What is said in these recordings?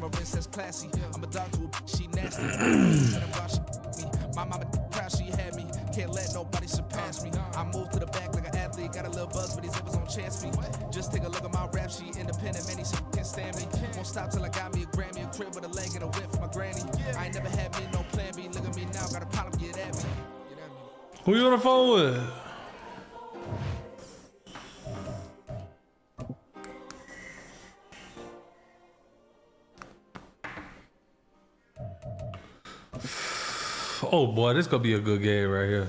on my wrist, that's classy. I'm a dog to a she nasty. My mama proud she had me. Can't let nobody surpass me. I move to the back like an athlete. Got a little buzz, but these zippers don't chance me. Just take a look at my rap sheet. Independent, man, these can't stand me. Won't stop till I got me a Grammy, a crib with a leg and a whip for my granny. I ain't never had me no plan B. Look at me now, got a problem, get at me. Who you on the phone with? Oh boy, this gonna be a good game right here.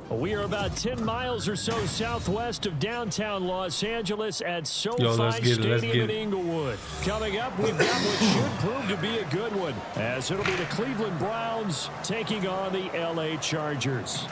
We are about 10 miles or so southwest of downtown Los Angeles at SoFi Stadium in Inglewood. Coming up, we've got what should prove to be a good one, as it'll be the Cleveland Browns taking on the LA Chargers.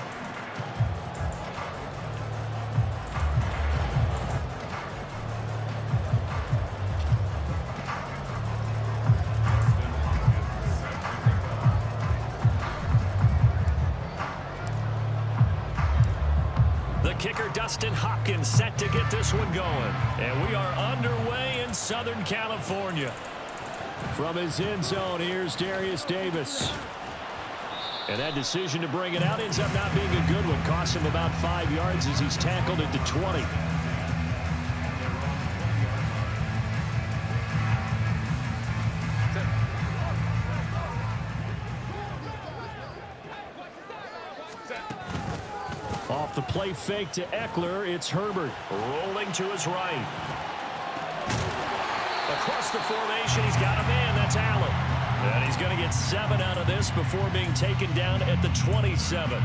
Dustin Hopkins set to get this one going. And we are underway in Southern California. From his end zone, here's Darius Davis. And that decision to bring it out ends up not being a good one. Costs him about 5 yards as he's tackled at the 20. Off the play fake to Eckler, it's Herbert rolling to his right. Across the formation, he's got a man, that's Allen. And he's going to get 7 out of this before being taken down at the 27.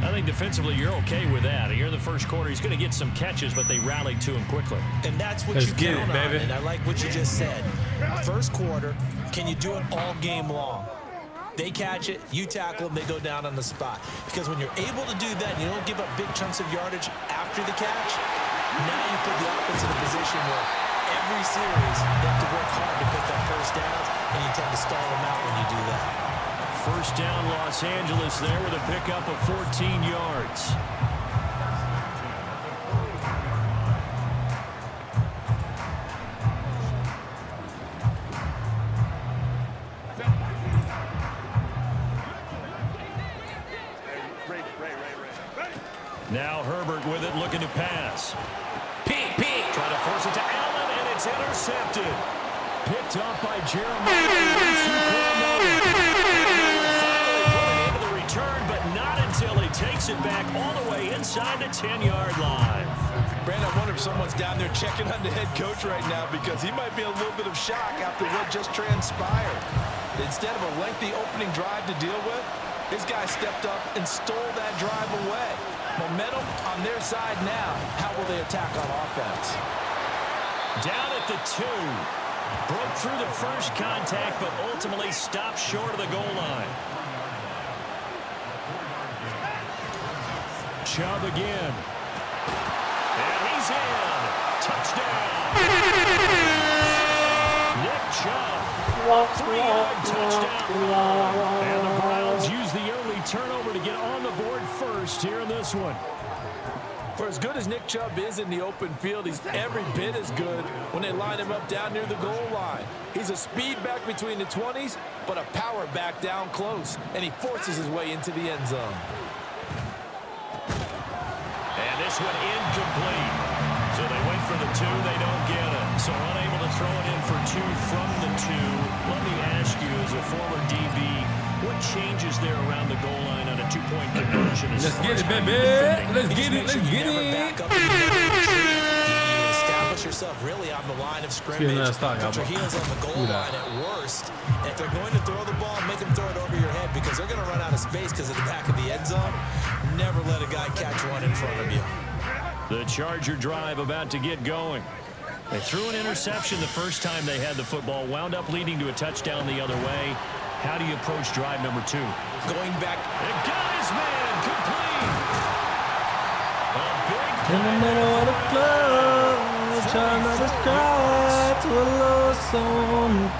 I think defensively you're okay with that. Here in the first quarter, he's going to get some catches, but they rallied to him quickly. And that's what you count on, and I like what you just said. First quarter, can you do it all game long? They catch it, you tackle them, they go down on the spot. Because when you're able to do that, and you don't give up big chunks of yardage after the catch, now you put the offense in a position where every series they have to work hard to pick up first downs, and you tend to stall them out when you do that. First down, Los Angeles there with a pickup of 14 yards. Now Herbert with it, looking to pass. Peek. Trying to force it to Allen, and it's intercepted. Picked up by Jeremiah. Finally into the return, but not until he takes it back all the way inside the 10-yard line. Brandon, I wonder if someone's down there checking on the head coach right now, because he might be a little bit of shock after what just transpired. Instead of a lengthy opening drive to deal with, this guy stepped up and stole that drive away. Momentum on their side now. How will they attack on offense? Down at the 2. Broke through the first contact, but ultimately stopped short of the goal line. Chubb again. And he's in. Touchdown. Nick Chubb. 3-yard touchdown. And the Browns use the early turnover to get on the board first here in this one. For as good as Nick Chubb is in the open field, he's every bit as good when they line him up down near the goal line. He's a speed back between the 20s, but a power back down close, and he forces his way into the end zone. And this one incomplete. So they wait for the 2, they don't get it. So unable to throw it in for 2 from the 2. Let me ask you, as a former DB, what changes there around the goal line on a 2-point conversion? Let's get it, baby. Let's get it. You establish yourself really on the line of scrimmage. Put your heels on the goal line at worst. And if they're going to throw the ball, make them throw it over your head, because they're going to run out of space because of the back of the end zone. Never let a guy catch one in front of you. The Charger drive about to get going. They threw an interception the first time they had the football, wound up leading to a touchdown the other way. How do you approach drive number 2? Going back. And got his man complete. A big play. In the middle of the club, trying not to cry to a love song.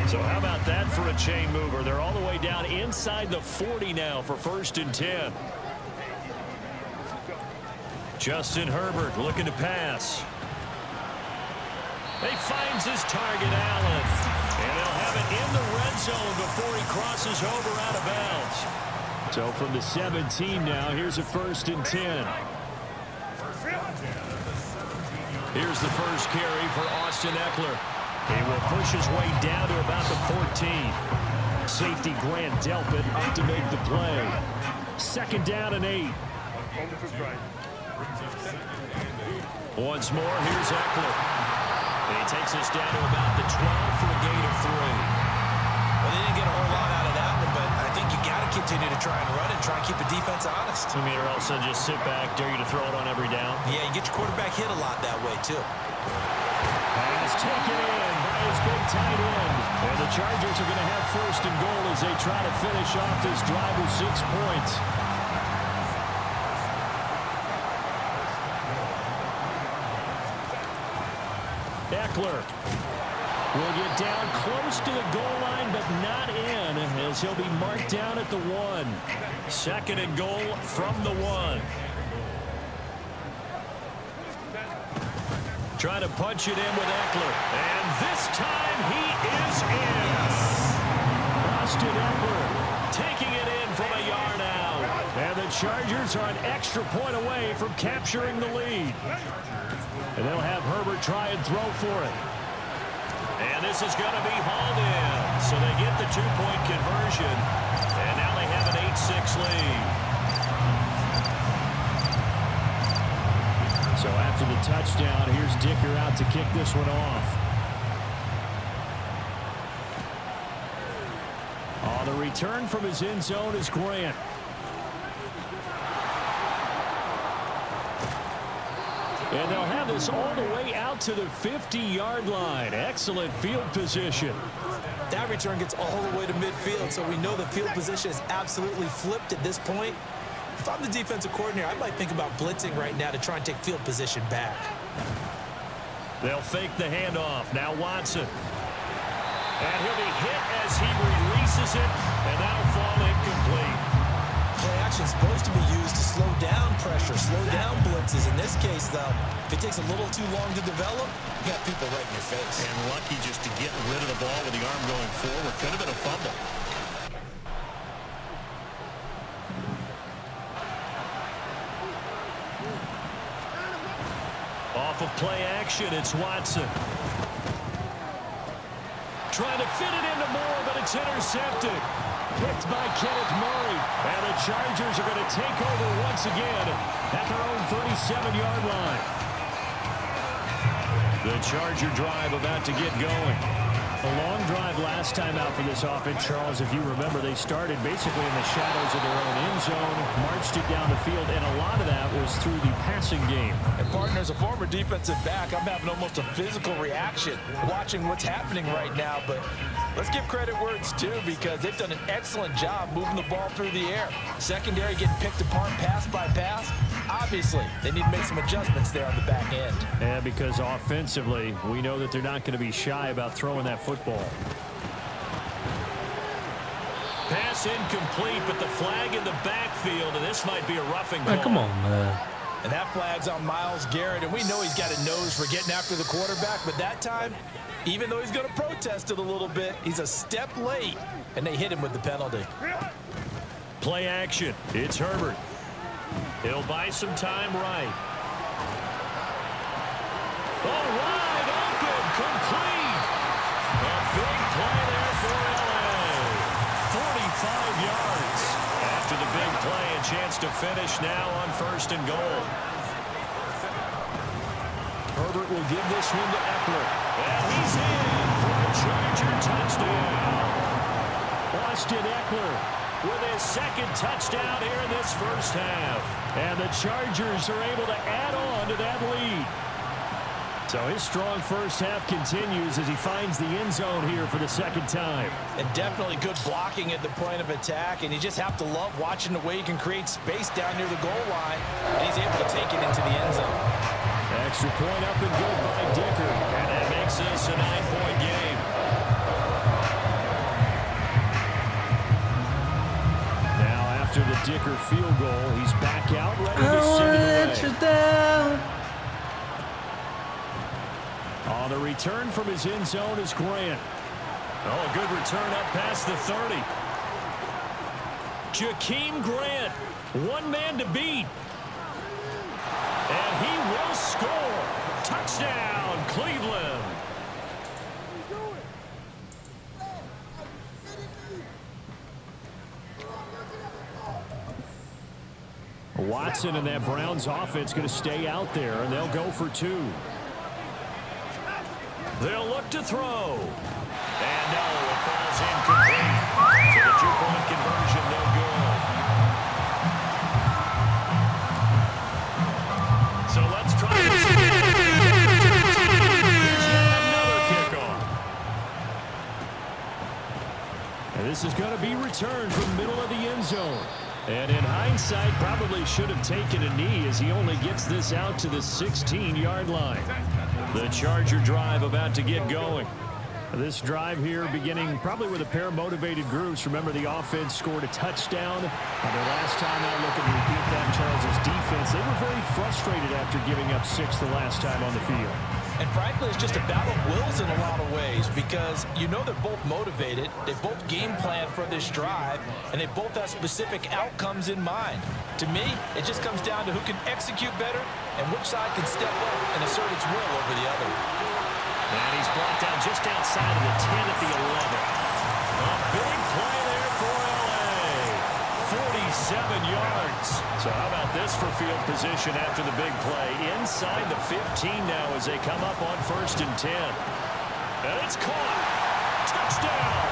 So how about that for a chain mover? They're all the way down inside the 40 now for 1st and 10. Justin Herbert looking to pass. He finds his target, Allen. And they'll have it in the red zone before he crosses over out of bounds. So from the 17 now, here's a 1st and 10. Here's the first carry for Austin Eckler. He will push his way down to about the 14. Safety Grant Delpit up to make the play. 2nd down and 8. Once more, here's Eckler. And he takes us down to about the 12 for a gain of 3. Well, they didn't get a whole lot out of that one, but I think you got to continue to try and run and try and keep the defense honest. I mean, or else they'll just sit back, dare you to throw it on every down. Yeah, you get your quarterback hit a lot that way, too. Pass taken in by his big tight end. And the Chargers are going to have 1st and goal as they try to finish off this drive with 6 points. Eckler will get down close to the goal line, but not in, as he'll be marked down at the 1. 2nd and goal from the 1. Trying to punch it in with Eckler. And this time he is in. Austin Eckler taking it in from a yard out. And the Chargers are an extra point away from capturing the lead. And they'll have Herbert try and throw for it. And this is going to be hauled in. So they get the 2-point conversion. And now they have an 8-6 lead. So after the touchdown, here's Dicker out to kick this one off. The return from his end zone is Grant. And they'll have this all the way out to the 50-yard line. Excellent field position. That return gets all the way to midfield, so we know the field position is absolutely flipped at this point. If I'm the defensive coordinator, I might think about blitzing right now to try and take field position back. They'll fake the handoff. Now Watson. And he'll be hit as he releases it, and that'll fall incomplete. Play action's supposed to be used to slow down pressure, slow down blitzes. In this case, though, if it takes a little too long to develop, you got people right in your face. And lucky just to get rid of the ball with the arm going forward. Could have been a fumble. Off of play action, it's Watson. Trying to fit it into Moore, but it's intercepted. Picked by Kenneth Murray. And the Chargers are going to take over once again at their own 37-yard line. The Charger drive about to get going. A long drive last time out for this offense, Charles. If you remember, they started basically in the shadows of their own end zone, marched it down the field, and a lot of that was through the passing game. And partner, as a former defensive back, I'm having almost a physical reaction watching what's happening right now. But let's give credit where it's due, because they've done an excellent job moving the ball through the air. Secondary getting picked apart pass by pass. Obviously, they need to make some adjustments there on the back end. And because offensively, we know that they're not going to be shy about throwing that football. Pass incomplete, but the flag in the backfield, and this might be a roughing call. Come on, man. And that flag's on Myles Garrett, and we know he's got a nose for getting after the quarterback, but that time, even though he's going to protest it a little bit, he's a step late, and they hit him with the penalty. Play action. It's Herbert. He'll buy some time right. Oh, wide open, complete. A big play there for LA. 45 yards. After the big play, a chance to finish now on 1st and goal. Herbert will give this one to Eckler. And he's in for a Charger touchdown. Austin Eckler with his 2nd touchdown here in this first half. And the Chargers are able to add on to that lead. So his strong first half continues as he finds the end zone here for the 2nd time. And definitely good blocking at the point of attack, and you just have to love watching the way he can create space down near the goal line, and he's able to take it into the end zone. Extra point up and good by Dicker, and that makes this a 9-point game. kicker field goal. He's back out, ready I to don't send wanna it let away. you down. On the return from his end zone is Grant. Oh, a good return up past the 30. Jakeem Grant, one man to beat. And he will score. Touchdown, Cleveland. Watson and that Browns offense going to stay out there, and they'll go for 2. They'll look to throw. And no, it falls incomplete. So the 2-point conversion, no good. So let's try this again. Here's yet another kickoff. And this is going to be returned from the middle of the end zone. And in hindsight, probably should have taken a knee as he only gets this out to the 16-yard line. The Charger drive about to get going. This drive here beginning probably with a pair of motivated groups. Remember, the offense scored a touchdown. And their last time out, looking to repeat that, Charles' defense, they were very frustrated after giving up 6 the last time on the field. And frankly, it's just a battle of wills in a lot of ways because you know they're both motivated, they both game plan for this drive, and they both have specific outcomes in mind. To me, it just comes down to who can execute better and which side can step up and assert its will over the other. And he's brought down just outside of the 10 at the 11. A big play there for LA. 47 yards. So how about this for field position after the big play? Inside the 15 now as they come up on 1st and 10. And it's caught. Touchdown.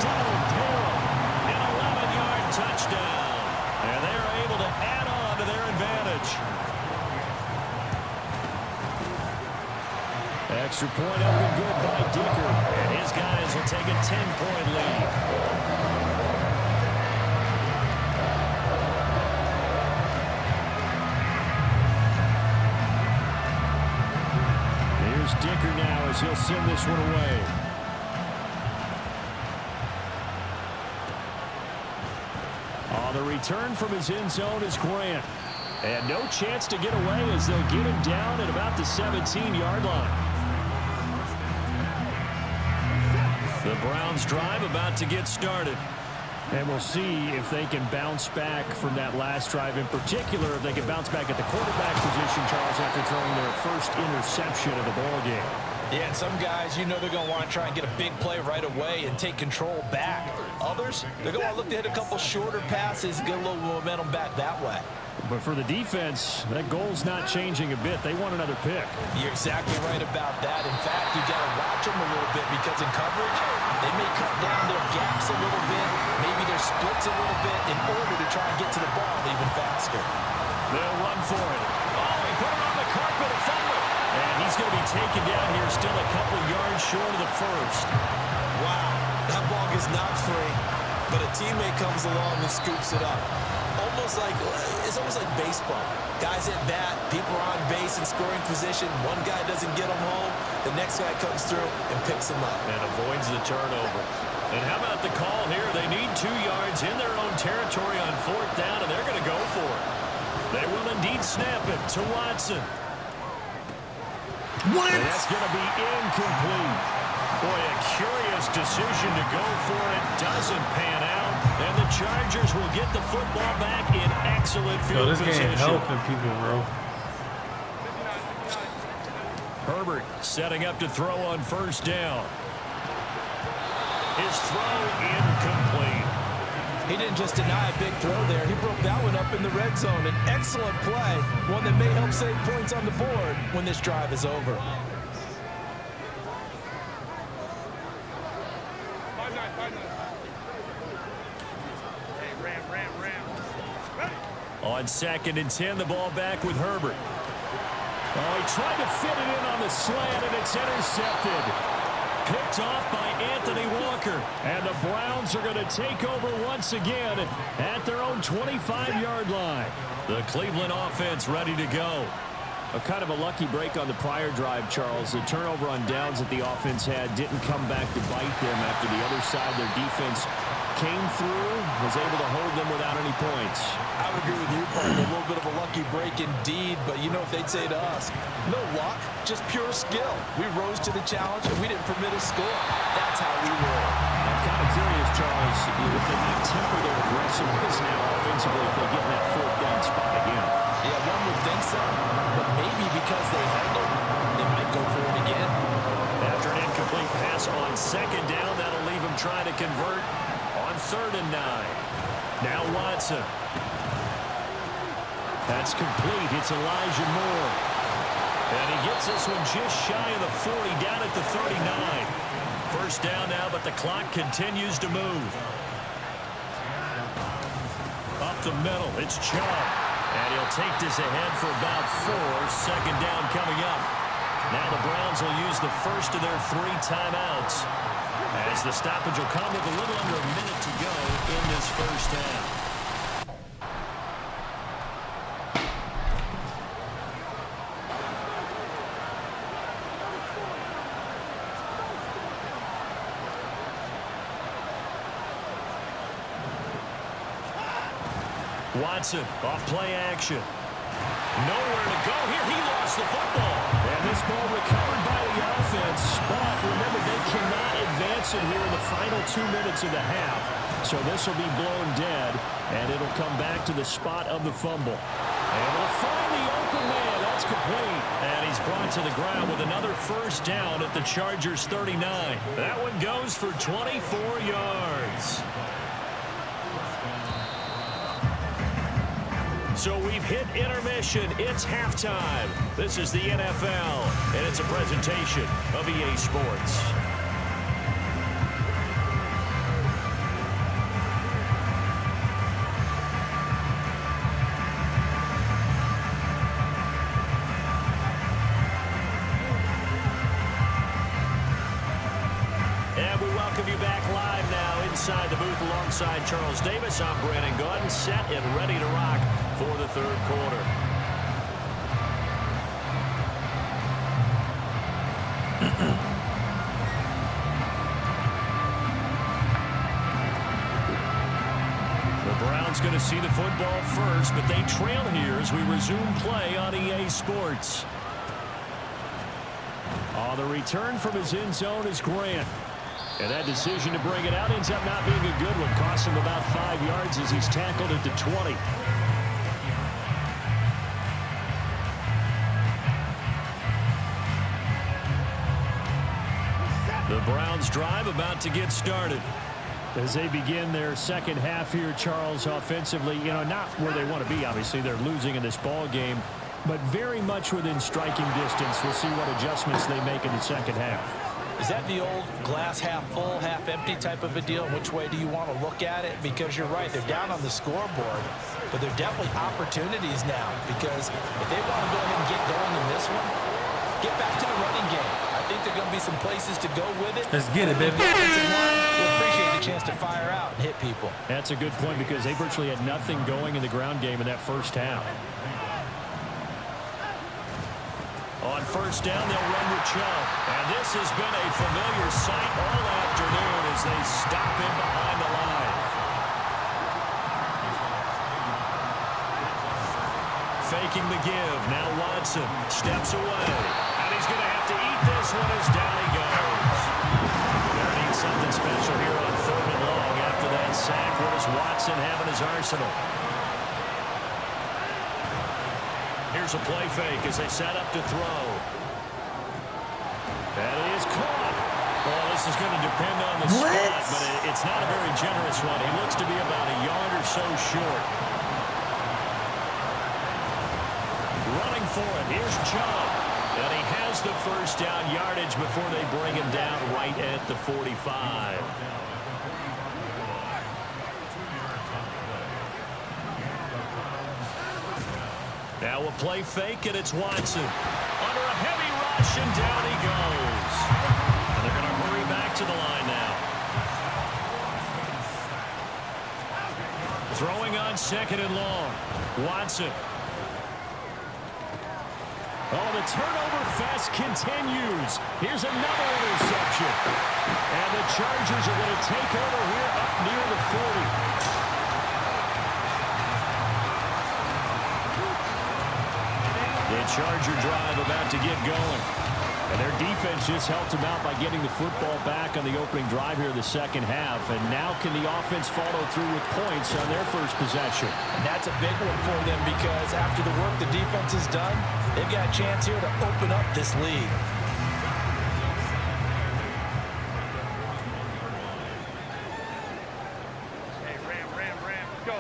Donald Parham, an 11-yard touchdown. And they're able to add on to their advantage. Extra point up and good by Dicker. And his guys will take a 10-point lead. Here's Dicker now as he'll send this one away. On the return from his end zone is Grant. And no chance to get away as they'll get him down at about the 17-yard line. The Browns drive about to get started. And we'll see if they can bounce back from that last drive in particular, if they can bounce back at the quarterback position, Charles, after throwing their first interception of the ballgame. Yeah, and some guys, you know they're going to want to try and get a big play right away and take control back. Others, they're going to look to hit a couple shorter passes, get a little momentum back that way. But for the defense, that goal's not changing a bit. They want another pick. You're exactly right about that. In fact, you got to watch them a little bit because in coverage, they may cut down their gaps a little bit, maybe their splits a little bit in order to try and get to the ball even faster. They'll run for it. Oh, he put it on the carpet, a fumble. And he's going to be taken down here still a couple yards short of the first. Wow, that ball gets knocked free, but a teammate comes along and scoops it up. It's almost like baseball. Guys at bat, people are on base in scoring position. One guy doesn't get them home. The next guy comes through and picks them up. And avoids the turnover. And how about the call here? They need 2 yards in their own territory on 4th down, and they're going to go for it. They will indeed snap it to Watson. What? And that's going to be incomplete. Boy, a curious decision to go for it. Doesn't pan out. And the Chargers will get the football back in excellent field This position. game helping people, bro. Herbert setting up to throw on 1st down. His throw incomplete. He didn't just deny a big throw there. He broke that one up in the red zone. An excellent play, one that may help save points on the board when this drive is over. On 2nd and 10, the ball back with Herbert. Oh, he tried to fit it in on the slant, and it's intercepted. Picked off by Anthony Walker. And the Browns are going to take over once again at their own 25-yard line. The Cleveland offense ready to go. A kind of a lucky break on the prior drive, Charles. The turnover on downs that the offense had didn't come back to bite them after the other side. Their defense came through, was able to hold them without any points. I would agree with you, partner. A little bit of a lucky break indeed, but you know what they'd say to us? No luck, just pure skill. We rose to the challenge, and we didn't permit a score. That's how we roll. I'm kind of curious, Charles, if they might temper their aggressiveness now offensively if they get in that fourth down spot again. Yeah, one would think so, but maybe because they handle, they might go for it again. After an incomplete pass on second down, that'll leave him trying to convert on 3rd and 9. Now Watson. That's complete. It's Elijah Moore. And he gets this one just shy of the 40, down at the 39. First down now, but the clock continues to move. Up the middle, it's Chubb. And he'll take this ahead for about 4. Second down coming up. Now the Browns will use the first of their 3 timeouts, as the stoppage will come with a little under a minute to go in this first half. Watson off play action. Nowhere to go here. He lost the football. And this ball recovered by the offense. But remember, they cannot advance it here in the final 2 minutes of the half. So this will be blown dead, and it'll come back to the spot of the fumble. And we'll find the open man. That's complete. And he's brought to the ground with another first down at the Chargers' 39. That one goes for 24 yards. So we've hit intermission. It's halftime. This is the NFL, and it's a presentation of EA Sports. And we welcome you back live now inside the booth alongside Charles Davis. I'm Brandon Gordon, set and ready to rock for the third quarter. The Browns going to see the football first, but they trail here as we resume play on EA Sports. The return from his end zone is Grant. And that decision to bring it out ends up not being a good one. Costs him about 5 yards as he's tackled at the 20. The Browns drive about to get started. As they begin their second half here, Charles, offensively, not where they want to be. Obviously, they're losing in this ball game, but very much within striking distance. We'll see what adjustments they make in the second half. Is that the old glass half full, half empty type of a deal? Which way do you want to look at it? Because you're right, they're down on the scoreboard, but they're definitely opportunities now, because if they want to go ahead and get going in this one, get back to the running game. I think there are going to be some places to go with it. Let's get it, baby. We'll appreciate the chance to fire out and hit people. That's a good point, because they virtually had nothing going in the ground game in that first half. On first down, they'll run with Chubb. And this has been a familiar sight all afternoon as they stop him behind the line. Faking the give. Now Watson steps away. And he's going to have to eat this one as down he goes. They're needing something special here on 3rd and long after that sack. What does Watson have in his arsenal? Here's a play fake as they set up to throw. That is caught. Well, this is going to depend on the spot, but it's not a very generous one. He looks to be about a yard or so short. Running for it. Here's Chubb. And he has the first down yardage before they bring him down right at the 45. Now a play fake, and it's Watson. Under a heavy rush, and down he goes. And they're going to hurry back to the line now. Throwing on 2nd and long. Watson. Oh, the turnover fest continues. Here's another interception. And the Chargers are going to take over here up near the 40. The Charger drive about to get going. And their defense just helped them out by getting the football back on the opening drive here in the second half. And now can the offense follow through with points on their first possession? And that's a big one for them because after the work the defense has done, they've got a chance here to open up this lead. Go.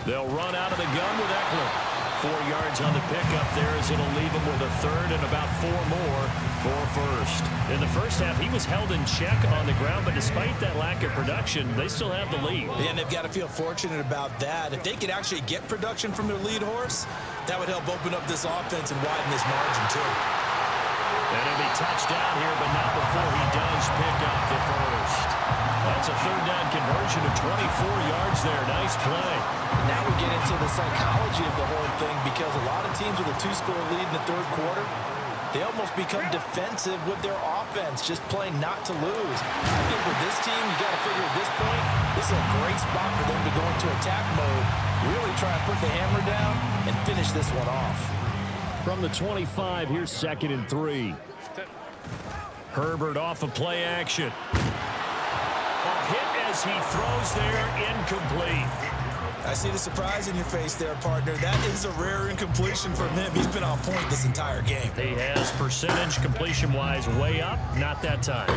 They'll run out of the gun with Eckler. 4 yards on the pickup there as it'll leave him with a third and about 4 more for first. In the first half, he was held in check on the ground, but despite that lack of production, they still have the lead. Yeah, and they've got to feel fortunate about that. If they could actually get production from their lead horse, that would help open up this offense and widen this margin, too. And it'll be touchdown here, but not before he does pick up the first. That's a third down conversion of 24 yards there. Nice play. Now we get into the psychology of the whole thing because a lot of teams with a 2-score lead in the third quarter, they almost become defensive with their offense, just playing not to lose. I think with this team, you got to figure at this point, this is a great spot for them to go into attack mode, really try and put the hammer down and finish this one off. From the 25, here's 2nd and 3. Herbert off of play action. A hit as he throws there, incomplete. I see the surprise in your face there, partner. That is a rare incompletion from him. He's been on point this entire game. He has percentage completion-wise way up, not that time.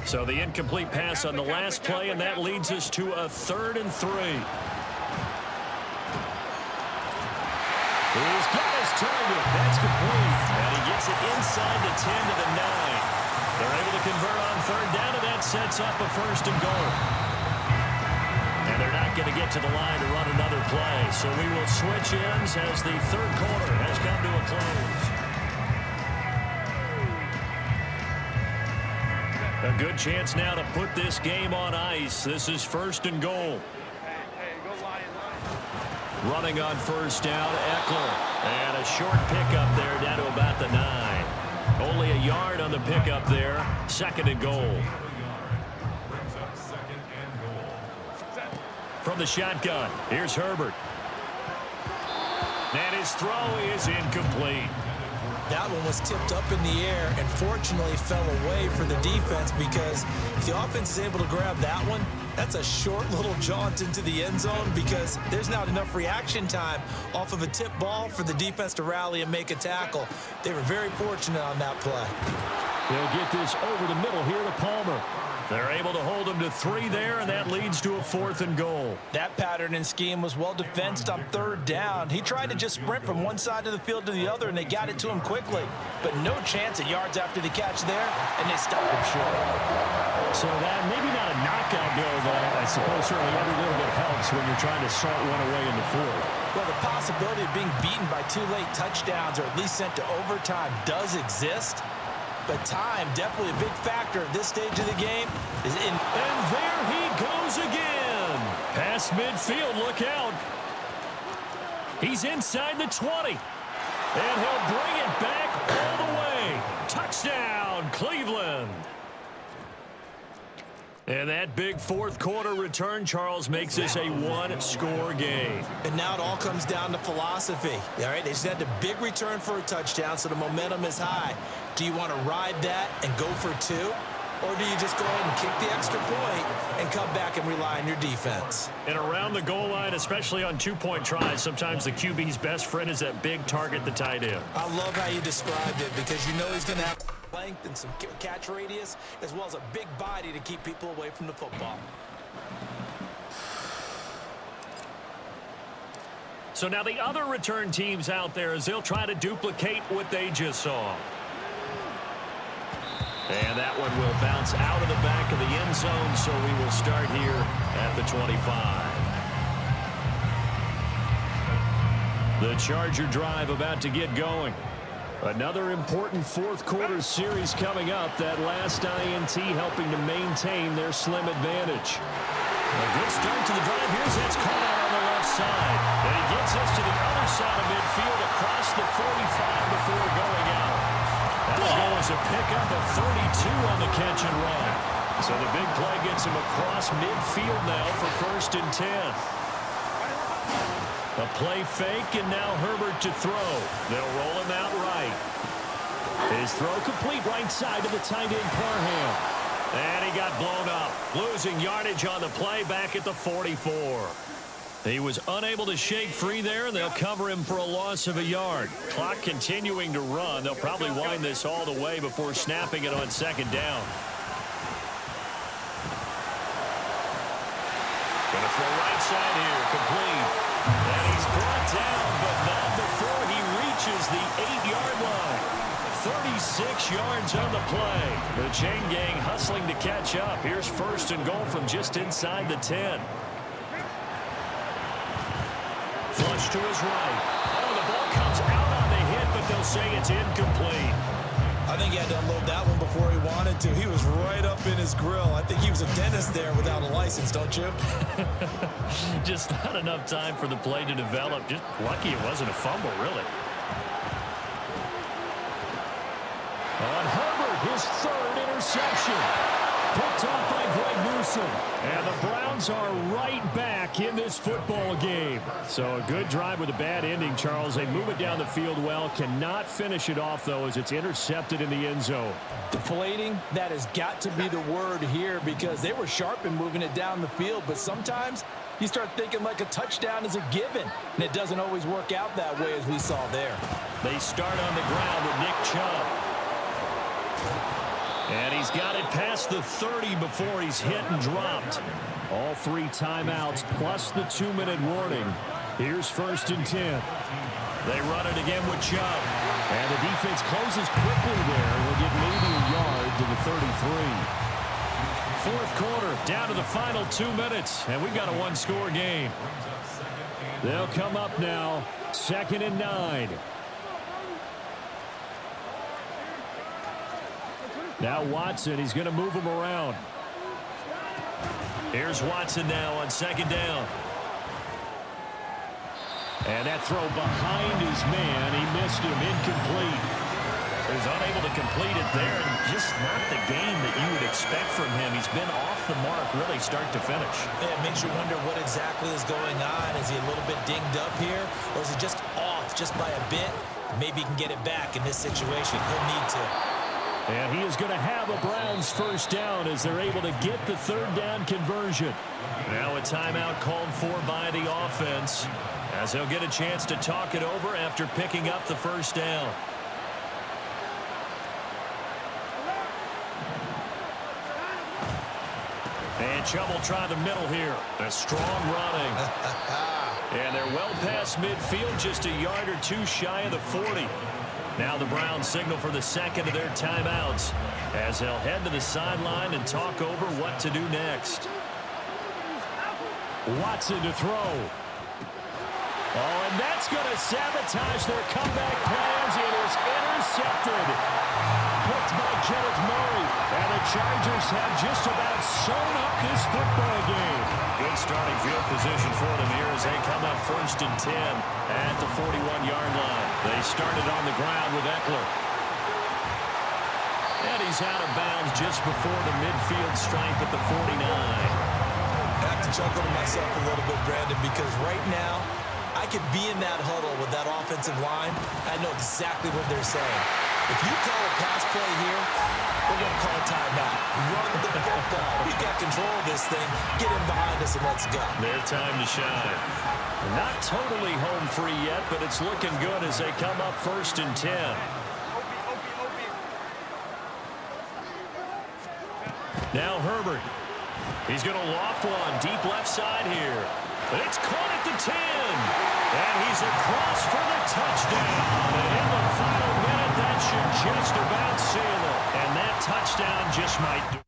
So the incomplete pass on the last play, and that leads us to a 3rd and 3. He's got his target. That's complete. And he gets it inside the 10 to the 9. They're able to convert on 3rd down, and that sets up a 1st and goal. And they're not going to get to the line to run another play. So we will switch ends as the third quarter has come to a close. A good chance now to put this game on ice. This is 1st and goal. Running on 1st down, Eckler. And a short pickup there down to about the 9. Only a yard on the pickup there. 2nd and goal. From the shotgun, here's Herbert. And his throw is incomplete. That one was tipped up in the air and fortunately fell away for the defense because if the offense is able to grab that one, that's a short little jaunt into the end zone because there's not enough reaction time off of a tip ball for the defense to rally and make a tackle. They were very fortunate on that play. They'll get this over the middle here to Palmer. They're able to hold him to 3 there, and that leads to a 4th and goal. That pattern and scheme was well defensed on 3rd down. He tried to just sprint from one side of the field to the other, and they got it to him quickly. But no chance at yards after the catch there, and they stopped him short. So that maybe not a knockout goal, but I suppose certainly every little bit helps when you're trying to salt one away in the 4th. Well, the possibility of being beaten by 2 late touchdowns or at least sent to overtime does exist. But time, definitely a big factor at this stage of the game. And there he goes again. Past midfield, look out. He's inside the 20. And he'll bring it back all the way. Touchdown, Cleveland. And that big 4th quarter return, Charles, makes this a 1-score game. And now it all comes down to philosophy. All right, they just had a big return for a touchdown, so the momentum is high. Do you want to ride that and go for 2? Or do you just go ahead and kick the extra point and come back and rely on your defense? And around the goal line, especially on 2-point tries, sometimes the QB's best friend is that big target, the tight end. I love how you described it because you know he's going to have length and some catch radius as well as a big body to keep people away from the football. So now the other return teams out there as they'll try to duplicate what they just saw. And that one will bounce out of the back of the end zone, so we will start here at the 25. The Charger drive about to get going. Another important 4th quarter series coming up. That last INT helping to maintain their slim advantage. A good start to the drive. Here's that's caught out on the left left side. And he gets us to the other side of midfield across the 45 before going out. That'll go as a pickup of 32 on the catch and run. So the big play gets him across midfield now for 1st and 10. A play fake, and now Herbert to throw. They'll roll him out right. His throw complete right side to the tight end Parham. And he got blown up. Losing yardage on the play back at the 44. He was unable to shake free there, and they'll cover him for a loss of a yard. Clock continuing to run. They'll probably wind this all the way before snapping it on 2nd down. Gonna throw right side here, complete. And he's brought down, but not before he reaches the 8-yard line. 36 yards on the play. The chain gang hustling to catch up. Here's 1st and goal from just inside the 10. Flush to his right. Oh, the ball comes out on the hit, but they'll say it's incomplete. I think he had to unload that one before he wanted to. He was right up in his grill. I think he was a dentist there without a license, don't you? Just not enough time for the play to develop. Just lucky it wasn't a fumble, really. On Herbert, his 3rd interception. Picked off by Greg Newsome. And the Browns are right back in this football game. So a good drive with a bad ending, Charles. They move it down the field well. Cannot finish it off, though, as it's intercepted in the end zone. Deflating, that has got to be the word here, because they were sharp in moving it down the field. But sometimes you start thinking like a touchdown is a given. And it doesn't always work out that way, as we saw there. They start on the ground with Nick Chubb. And he's got it past the 30 before he's hit and dropped. All 3 timeouts plus the 2-minute warning. Here's 1st and 10. They run it again with Chubb. And the defense closes quickly there. We'll get maybe a yard to the 33. 4th quarter, down to the final 2 minutes. And we've got a 1-score game. They'll come up now. 2nd and 9. Now Watson, he's going to move him around. Here's Watson now on 2nd down. And that throw behind his man, he missed him, incomplete. He was unable to complete it there, and just not the game that you would expect from him. He's been off the mark really start to finish. Yeah, it makes you wonder what exactly is going on. Is he a little bit dinged up here, or is he just off just by a bit? Maybe he can get it back in this situation. He'll need to. And he is going to have a Browns 1st down as they're able to get the 3rd down conversion. Now a timeout called for by the offense, as they'll get a chance to talk it over after picking up the 1st down. And Chubb will try the middle here. A strong running. And they're well past midfield, just a yard or 2 shy of the 40. Now the Browns signal for the 2nd of their timeouts as they'll head to the sideline and talk over what to do next. Watson to throw. Oh, and that's going to sabotage their comeback plans. It is intercepted. Picked by Kenneth Murray. And the Chargers have just about sewn up this football game. Good starting field position for them here as they come up 1st and 10 at the 41-yard line. They started on the ground with Eckler. And he's out of bounds just before the midfield stripe at the 49. I have to chuckle to myself a little bit, Brandon, because right now I could be in that huddle with that offensive line. I know exactly what they're saying. If you call a pass play here, we're going to call a timeout. Run the football. We got control of this thing. Get in behind us and let's go. Their time to shine. Not totally home free yet, but it's looking good as they come up 1st and 10. Now Herbert. He's going to loft one deep left side here. It's caught at the 10. And he's across for the touchdown. And in the final minute, that should just about seal it. And that touchdown just might do.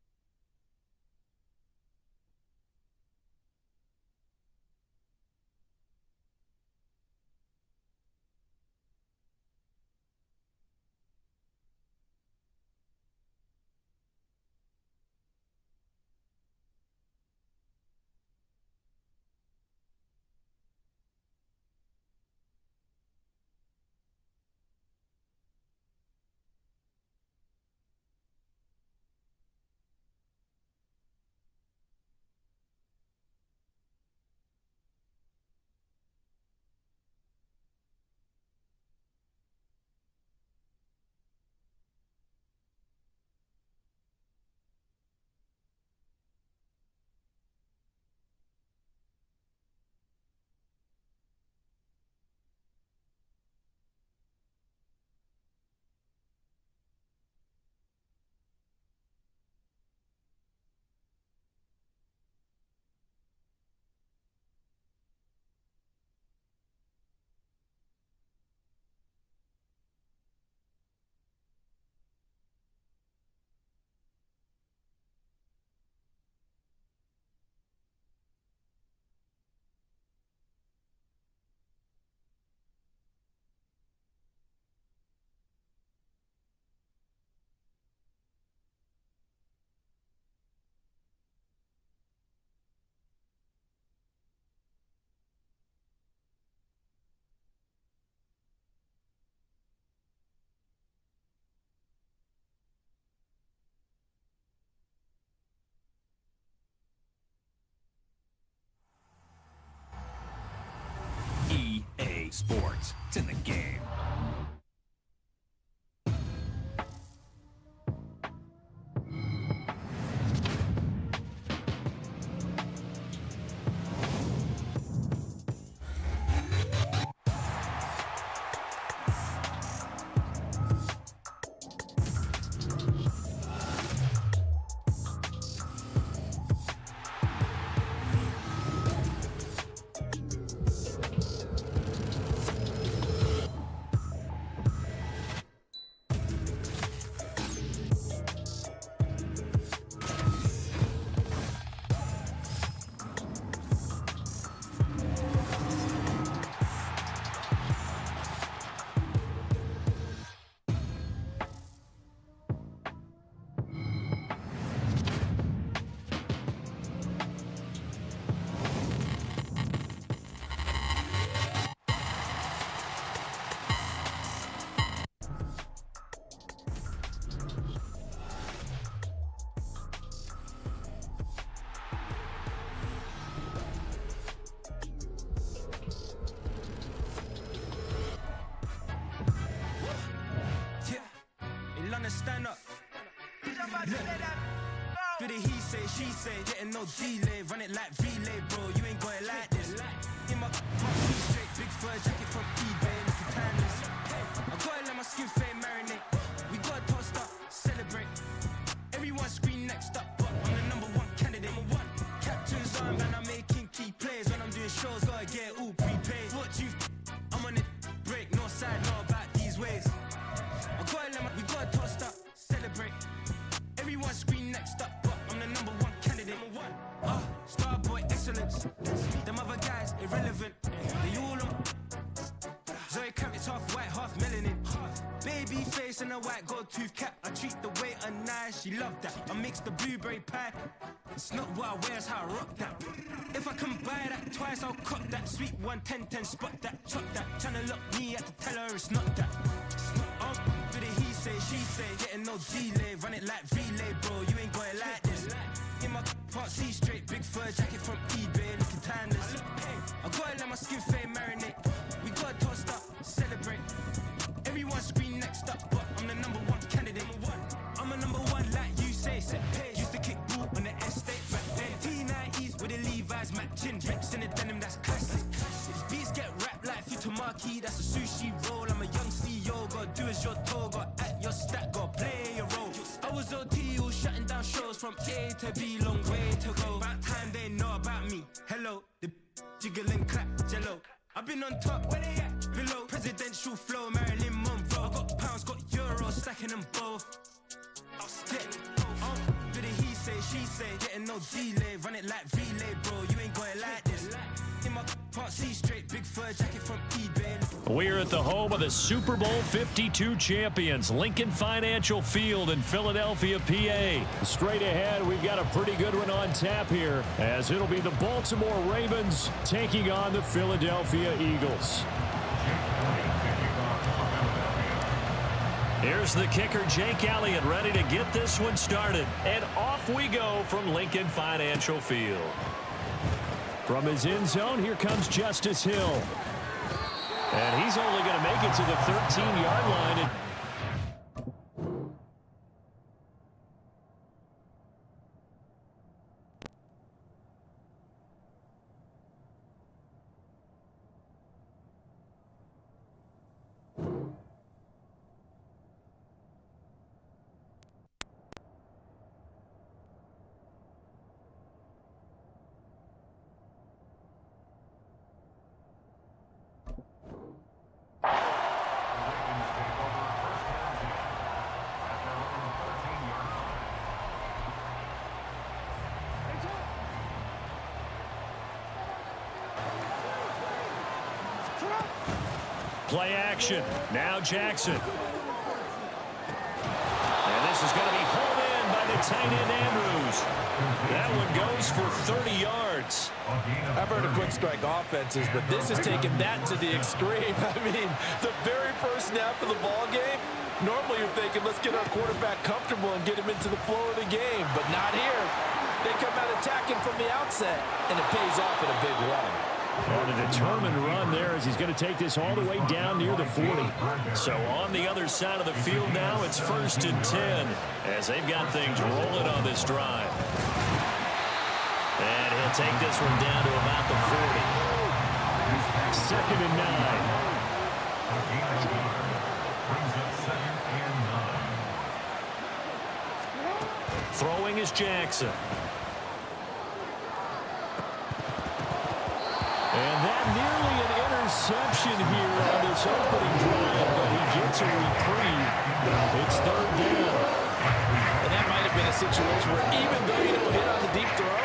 sports. It's in the game. Stand up. Do the he say, she say, getting no delay, run it like relay, bro. You ain't got it like this. In my straight, big fur jacket from eBay, looking timeless. I gotta let my skin fade marinate. We gotta toast up, celebrate. Everyone scream next up, but I'm the #1 candidate. Captain's arm, man, I'm making key plays. When I'm doing shows, gotta get all prepaid. What you? I'm on it, break, no side, no about these ways. We gotta toast up, celebrate. Everyone scream next up, but I'm the #1 candidate. Starboy excellence. Them other guys irrelevant. They all on. Zoe Camp is half white, half melanin. Baby face and a white gold tooth cap. I treat the waiter nice, she love that. I mix the blueberry pie. It's not what I wear, it's how I rock that. If I can buy that twice, I'll cop that. Sweet 110, spot that, chop that. Tryna lock me at the teller, it's not that. Do the he say, she say, getting no delay, run it like relay, bro. You ain't got it like this. In my part C straight, big fur jacket from eBay, looking timeless. I gotta let my skin fade marinate. We gotta toast up, celebrate. Everyone scream next up, but I'm the #1 candidate. I'm a #1 like you say, set page. Used to kick ball on the estate back then. T90s with the Levi's matching, rips in the denim, that's classic. Beats get wrapped like Futamaki, that's a sushi roll. I'm a young CEO, gotta do as you're told, gotta act your stat, gotta play your role. I was OT, all shutting down shows from A to B, long way to go. About time they know about me. Hello, the jiggle and clap, jello. I've been on top, where they at? Below, presidential flow, Marilyn Monroe. I got pounds, got euros, stacking them both. Do the he say, she say, getting no delay, run it like relay, bro. You ain't got it like this. In my part C straight, big fur jacket from eBay. We're at the home of the Super Bowl 52 champions, Lincoln Financial Field in Philadelphia, PA. Straight ahead, we've got a pretty good one on tap here, as it'll be the Baltimore Ravens taking on the Philadelphia Eagles. Here's the kicker, Jake Elliott, ready to get this one started. And off we go from Lincoln Financial Field. From his end zone, here comes Justice Hill. And he's only going to make it to the 13-yard line. Play action. Now Jackson. And this is going to be pulled in by the tight end Andrews. That one goes for 30 yards. I've heard of quick strike offenses, but this is taking that to the extreme. I mean, the very first snap of the ball game, normally you're thinking, let's get our quarterback comfortable and get him into the flow of the game, but not here. They come out attacking from the outset, and it pays off in a big way. On a determined run there as he's going to take this all the way down near the 40. So on the other side of the field now, it's 1st and 10 as they've got things rolling on this drive. And he'll take this one down to about the 40. 2nd and 9. Throwing is Jackson. And that nearly an interception here on this opening drive, but he gets a reprieve. It's 3rd down. And that might have been a situation where even though you don't hit on the deep throw,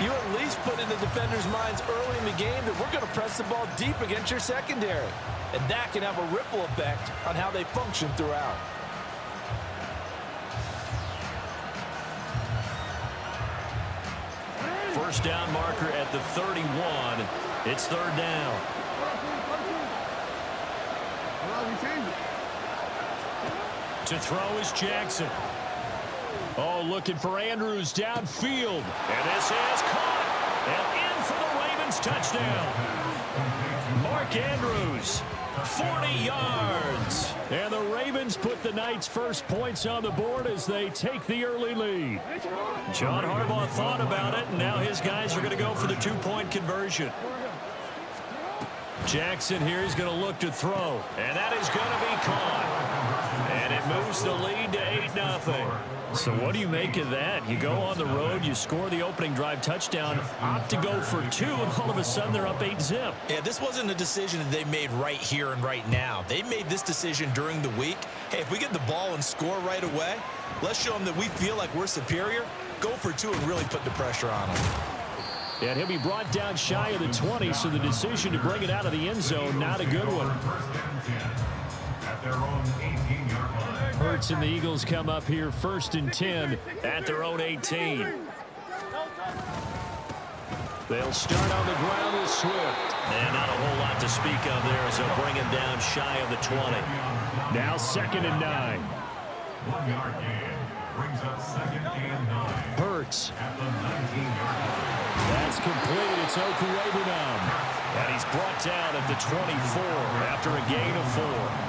you at least put in the defender's minds early in the game that we're going to press the ball deep against your secondary. And that can have a ripple effect on how they function throughout. First down marker at the 31. It's 3rd down. To throw is Jackson. Oh, looking for Andrews downfield. And this is caught. And in for the Ravens touchdown. Mark Andrews, 40 yards. And the Ravens put the night's first points on the board as they take the early lead. John Harbaugh thought about it, and now his guys are going to go for the 2-point conversion. Jackson here is going to look to throw, and that is going to be caught. And it moves the lead to 8-0. So what do you make of that? You go on the road, you score the opening drive touchdown, opt to go for 2, and all of a sudden they're up 8-zip. Yeah, this wasn't a decision that they made right here and right now. They made this decision during the week. Hey, if we get the ball and score right away, let's show them that we feel like we're superior. Go for 2 and really put the pressure on them. And he'll be brought down shy of the 20, so the decision to bring it out of the end zone, not a good one. Hurts and the Eagles come up here 1st and 10 at their own 18. They'll start on the ground with Swift. And not a whole lot to speak of there as they'll bring him down shy of the 20. Now 2nd and 9. 1-yard gain brings up 2nd and 9. Hurts. That's complete. It's Okuwebunam. And he's brought down at the 24 after a gain of 4.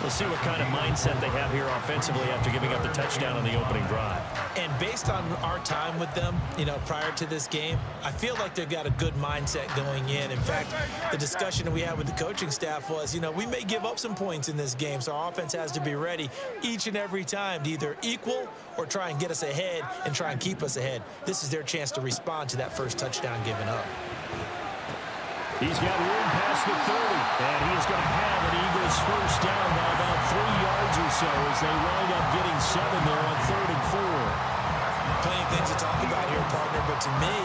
We'll see what kind of mindset they have here offensively after giving up the touchdown on the opening drive. And based on our time with them, prior to this game, I feel like they've got a good mindset going in. In fact, the discussion that we had with the coaching staff was, we may give up some points in this game, so our offense has to be ready each and every time to either equal or try and get us ahead and try and keep us ahead. This is their chance to respond to that first touchdown given up. He's got room past the 30, and he's going to have an Eagles first down by about 3 yards or so as they wind up getting 7 there on 3rd and 4. Plenty of things to talk about here, partner, but to me,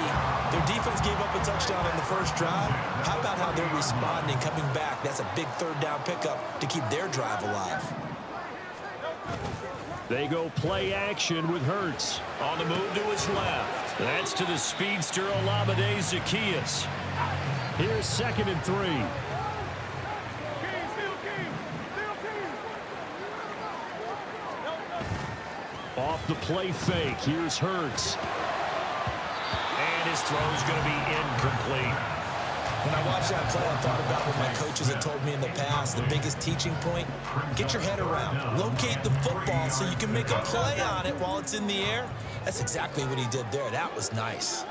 their defense gave up a touchdown on the first drive. How about how they're responding, coming back? That's a big 3rd down pickup to keep their drive alive. They go play action with Hurts. On the move to his left. That's to the speedster Olamide Zaccheaus. Here's 2nd and 3. Off the play fake. Here's Hurts. And his throw's going to be incomplete. When I watched that play, I thought about what my coaches had told me in the past. The biggest teaching point, get your head around. Locate the football so you can make a play on it while it's in the air. That's exactly what he did there. That was nice.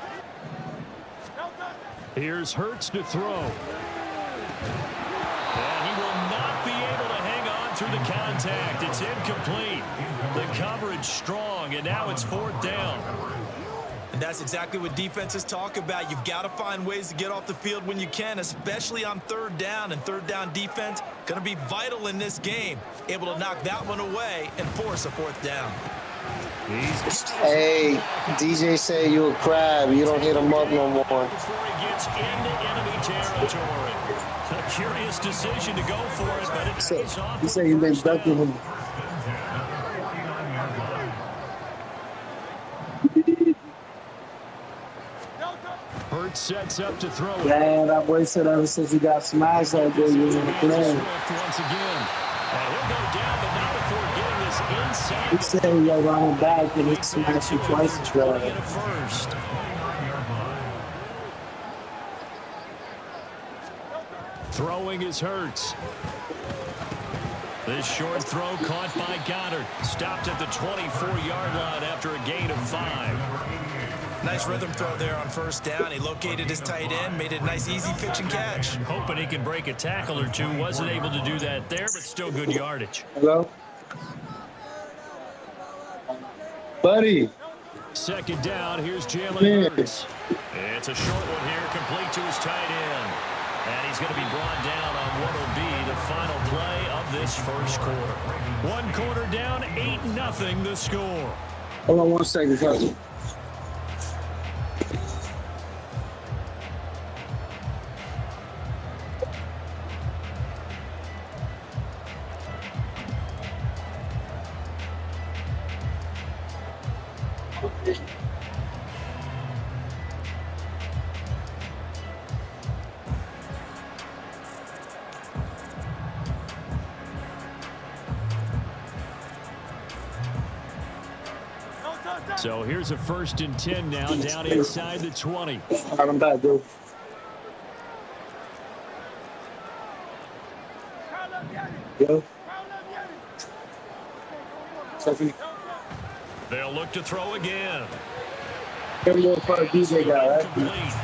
Here's Hurts to throw. And he will not be able to hang on through the contact. It's incomplete. The coverage strong, and now it's 4th down. And that's exactly what defenses talk about. You've got to find ways to get off the field when you can, especially on 3rd down. And 3rd down defense going to be vital in this game. Able to knock that one away and force a 4th down. Hey, DJ say you a crab. You don't hit him up no more. Before he gets into enemy territory. A curious decision to go for it, but it pays off. He said you've been ducking him. Hurts sets up to throw it. Yeah, that boy said ever since he got smashed out there, he was in the play. Once again. And he'll go down, but not before getting this inside. He said he got running back and he smashed him twice. First. Throwing is Hurts. This short throw caught by Goddard. Stopped at the 24-yard line after a gain of 5. Nice rhythm throw there on first down. He located his tight end, made it a nice, easy pitch and catch. Hoping he can break a tackle or two. Wasn't able to do that there, but still good yardage. Hello? Buddy. Second down, here's Jalen Hurts. It's a short one here, complete to his tight end. And he's going to be brought down on what will be the final play of this first quarter. 1 quarter down, 8-0 the score. Hold on 1 second, cousin. So here's a 1st and 10 now, down inside the 20. All right, I'm back, dude. Yo. Sophie. They'll look to throw again. DJ guy, right? Complete.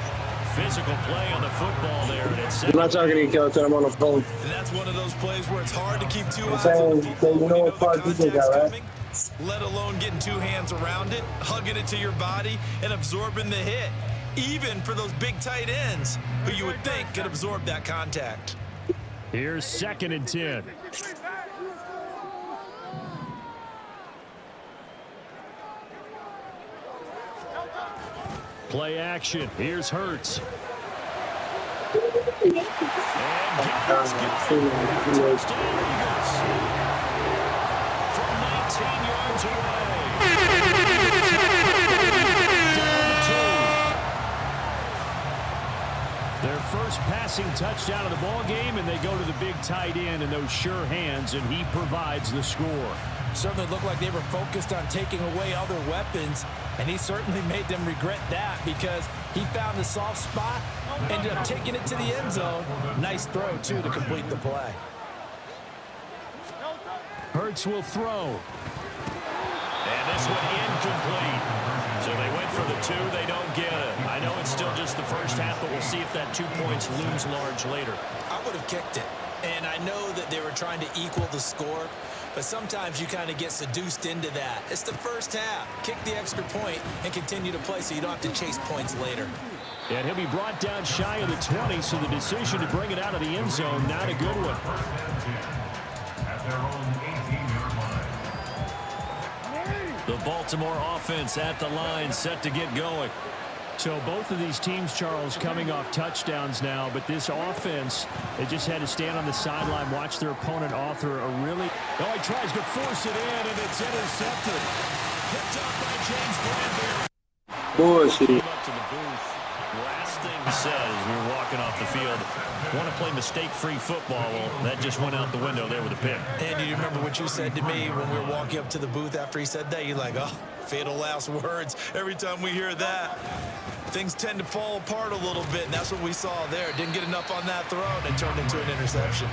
Physical play on the football there. And it's I'm not talking to you, Kelton. I'm on the phone. And that's one of those plays where it's hard to keep two eyes saying, on the football. you know what part DJ got, right? Let alone getting 2 hands around it, hugging it to your body, and absorbing the hit. Even for those big tight ends who you would think could absorb that contact. Here's 2nd and 10. Play action. Here's Hurts. And from 19 yards away. Their first passing touchdown of the ball game, and they go to the big tight end in those sure hands, and he provides the score. Certainly looked like they were focused on taking away other weapons, and he certainly made them regret that because he found the soft spot, ended up taking it to the end zone. Nice throw, too, to complete the play. Hurts will throw. And this one incomplete. So they went for the 2. They don't get it. I know it's still just the first half, but we'll see if that 2 points looms large later. I would have kicked it. And I know that they were trying to equal the score, but sometimes you kind of get seduced into that. It's the first half. Kick the extra point and continue to play so you don't have to chase points later. And he'll be brought down shy of the 20, so the decision to bring it out of the end zone, not a good one. At their own 18-yard line. The Baltimore offense at the line, set to get going. So both of these teams, Charles, coming off touchdowns now, but this offense, they just had to stand on the sideline, watch their opponent author a really... Oh, he tries to force it in, and it's intercepted. Picked up by James Bradbury. Bullshit. Up to the booth. Last thing said as we were walking off the field, want to play mistake-free football. Well, that just went out the window there with a pick. And do you remember what you said to me when we were walking up to the booth after he said that? You're like, oh, fatal last words. Every time we hear that, things tend to fall apart a little bit, and that's what we saw there. Didn't get enough on that throw, and it turned into an interception.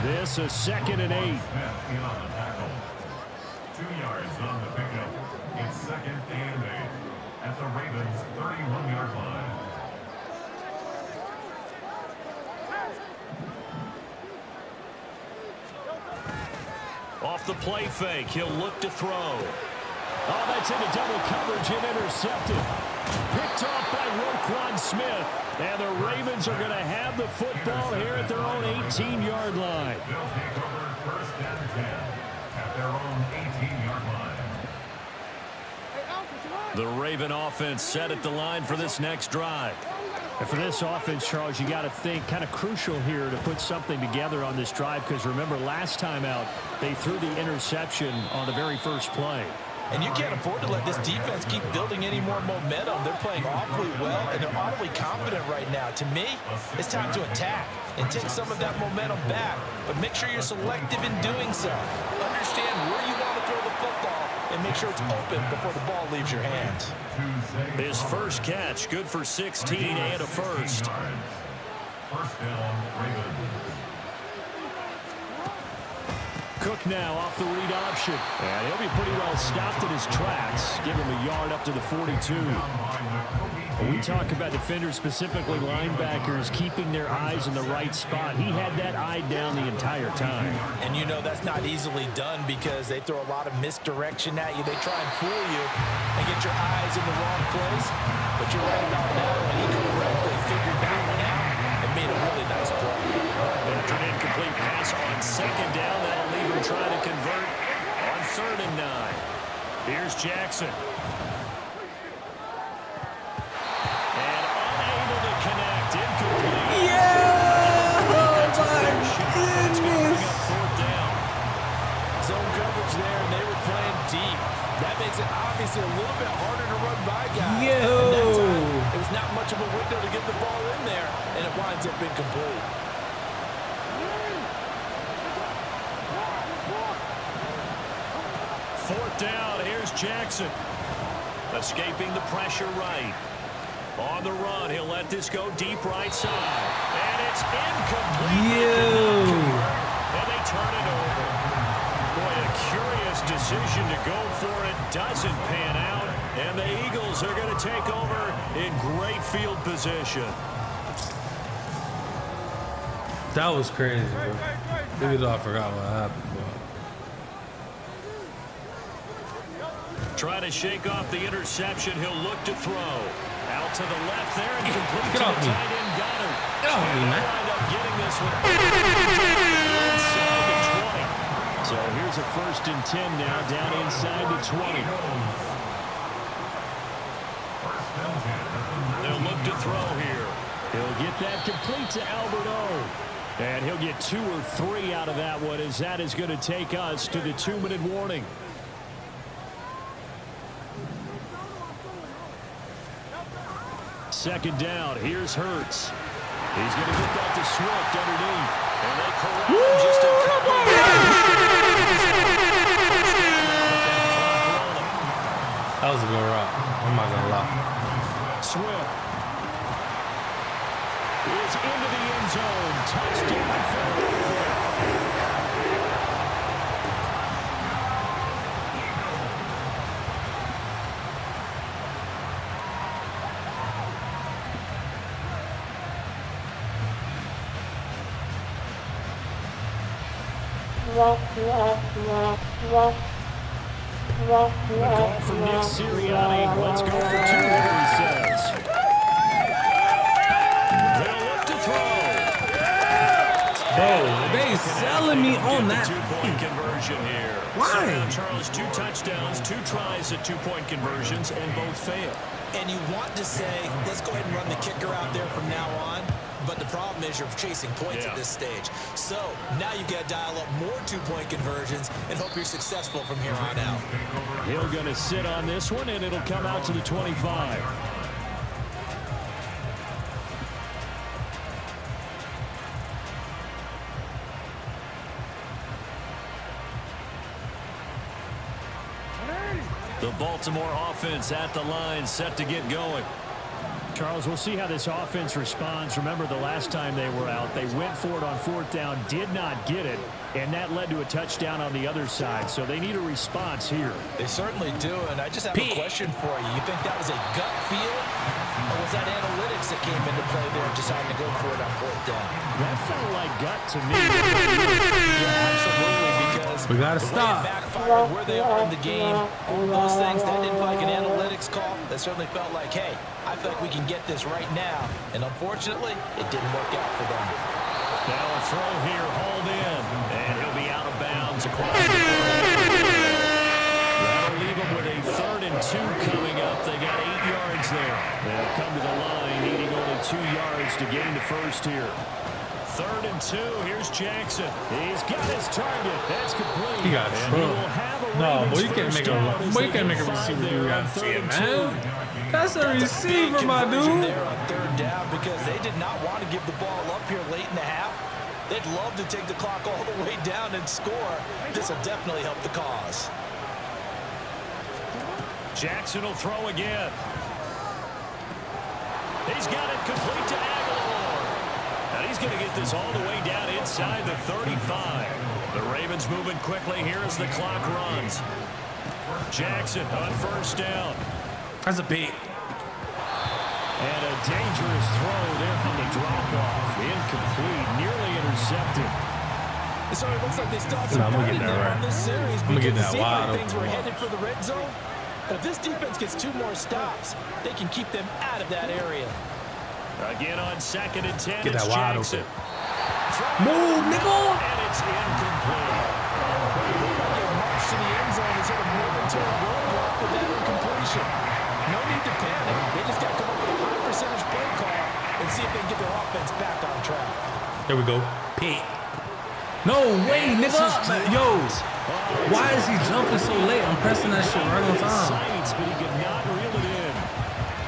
This is 2nd and 8. Beyond the tackle. 2 yards on the pickup. It's 2nd and 8 at the Ravens' 31-yard line. Off the play fake, he'll look to throw. Oh, that's into double coverage and intercepted. Picked off by Roquan Smith. And the Ravens are going to have the football here at their own 18-yard line. They'll take over 1st and 10 at their own 18-yard line. The Raven offense set at the line for this next drive. And for this offense, Charles, you got to think kind of crucial here to put something together on this drive, because remember last time out they threw the interception on the very first play. And you can't afford to let this defense keep building any more momentum. They're playing awfully well, and they're awfully confident right now. To me, it's time to attack and take some of that momentum back. But make sure you're selective in doing so. Understand where you want to throw the football and make sure it's open before the ball leaves your hands. His first catch, good for 16 and a first. First down, Ravens. Cook now off the read option. And he'll be pretty well stopped in his tracks. Give him a yard up to the 42. When we talk about defenders, specifically linebackers, keeping their eyes in the right spot. He had that eye down the entire time. And you know that's not easily done because they throw a lot of misdirection at you. They try and fool you and get your eyes in the wrong place. But you're right about that one. He correctly figured that one out and made a really nice play. After an incomplete pass on second down, that'll leave him trying to convert on 3rd and 9. Here's Jackson. And unable to connect. Incomplete. Yeah! Oh, my goodness. 4th down. Zone coverage there, and they were playing deep. That makes it obviously a little bit harder to run by guys. Yo! And that time, it was not much of a window to get the ball in there, and it winds up incomplete. Fourth down, here's Jackson. Escaping the pressure right. On the run, he'll let this go deep right side. And it's incomplete. And they turn it over. Boy, a curious decision to go for it. Doesn't pan out. And the Eagles are going to take over in great field position. That was crazy, bro. Even though I forgot what happened, bro. Try to shake off the interception. He'll look to throw. Out to the left there and complete to the tight end Goddard. Get off me, man. Wind up getting this one inside the 20. So here's a 1st and 10 now down inside the 20. They'll look to throw here. He'll get that complete to Albert O. And he'll get 2 or 3 out of that one as that is going to take us to the 2-minute warning. Second down, here's Hurts. He's going to get that to Swift underneath. And they corral him just a couple. That was a good route. I'm not going to lie. Swift is into the end zone. Touchdown Philadelphia. A call from Nick Sirianni. Let's go for 2 here, he says. They'll look to throw. Bro, they selling me on that. 2-point conversion here. Why? So now Charles, 2 touchdowns, 2 tries at 2-point conversions, and both fail. And you want to say, let's go ahead and run the kicker out there from now on. But the problem is you're chasing points at this stage. So now you've got to dial up more 2-point conversions and hope you're successful from here on out. Hill going to sit on this one, and it'll come out to the 25. The Baltimore offense at the line, set to get going. Charles, we'll see how this offense responds. Remember, the last time they were out, they went for it on 4th down, did not get it, and that led to a touchdown on the other side. So they need a response here. They certainly do, and I just have a question for you. You think that was a gut feel, or was that analytics that came into play there deciding to go for it on 4th down? That felt like gut to me. Yeah, absolutely, because We gotta stop. Backfired, where they are in the game, all those things, that didn't feel like an analytics call. That certainly felt like, hey, I feel like we can get this right now. And unfortunately, it didn't work out for them. Now a throw here, hauled in, and he'll be out of bounds across the field. That'll leave him with a 3rd and 2 coming up. They got 8 yards there. They'll come to the line, needing only 2 yards to gain the first here. 3rd and 2. Here's Jackson. He's got his target. That's complete. He got trouble. No, boy, you can't make a receiver do that shit, man. That's a receiver, my dude. There on 3rd down because they did not want to give the ball up here late in the half. They'd love to take the clock all the way down and score. This will definitely help the cause. Jackson will throw again. He's got it complete to Aguilar. And He's going to get this all the way down inside the 35. The Ravens moving quickly here as the clock runs. Jackson on first down. That's a beat. And a dangerous throw there from the drop-off. Incomplete, nearly intercepted. So it looks like they stopped I'm gonna get that right. on this series I'm gonna get because that it seemed wide like things were open. headed for the red zone. But if this defense gets 2 more stops, they can keep them out of that area. Again on 2nd and 10, Get that it's wide Jackson. Move, nigga! And it's incomplete. Their march to the end zone is hit a momentary roadblock with that incompletion. No need to panic. They just got to come up with a high percentage play call and see if they can get their offense back on track. There we go. Pick. No way, nigga. Yo, why is he jumping so late? I'm pressing that shit right on time. Sights, but he could not reel it in.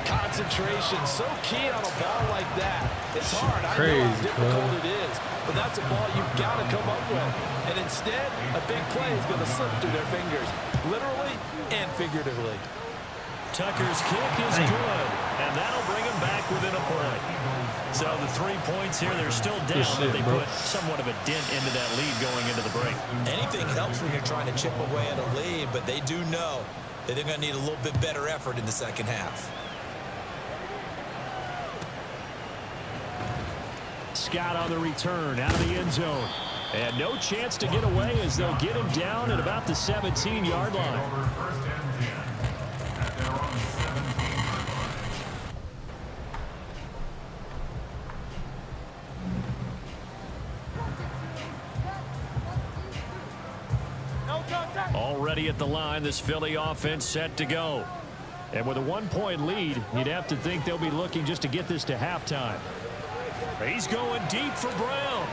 Concentration, so key on a ball like that. It's hard. I know Crazy, how difficult bro. it is, but that's a ball you've got to come up with. And instead, a big play is going to slip through their fingers, literally and figuratively. Tucker's kick is good, and that'll bring him back within a point. So the 3 points here, they're still down, but they put somewhat of a dent into that lead going into the break. Anything helps when you're trying to chip away at a lead, but they do know that they're going to need a little bit better effort in the second half. Scott on the return out of the end zone. And no chance to get away as they'll get him down at about the 17-yard line. First and 10 at their own 17-yard line. Already at the line, this Philly offense set to go. And with a 1-point lead, you'd have to think they'll be looking just to get this to halftime. He's going deep for Brown.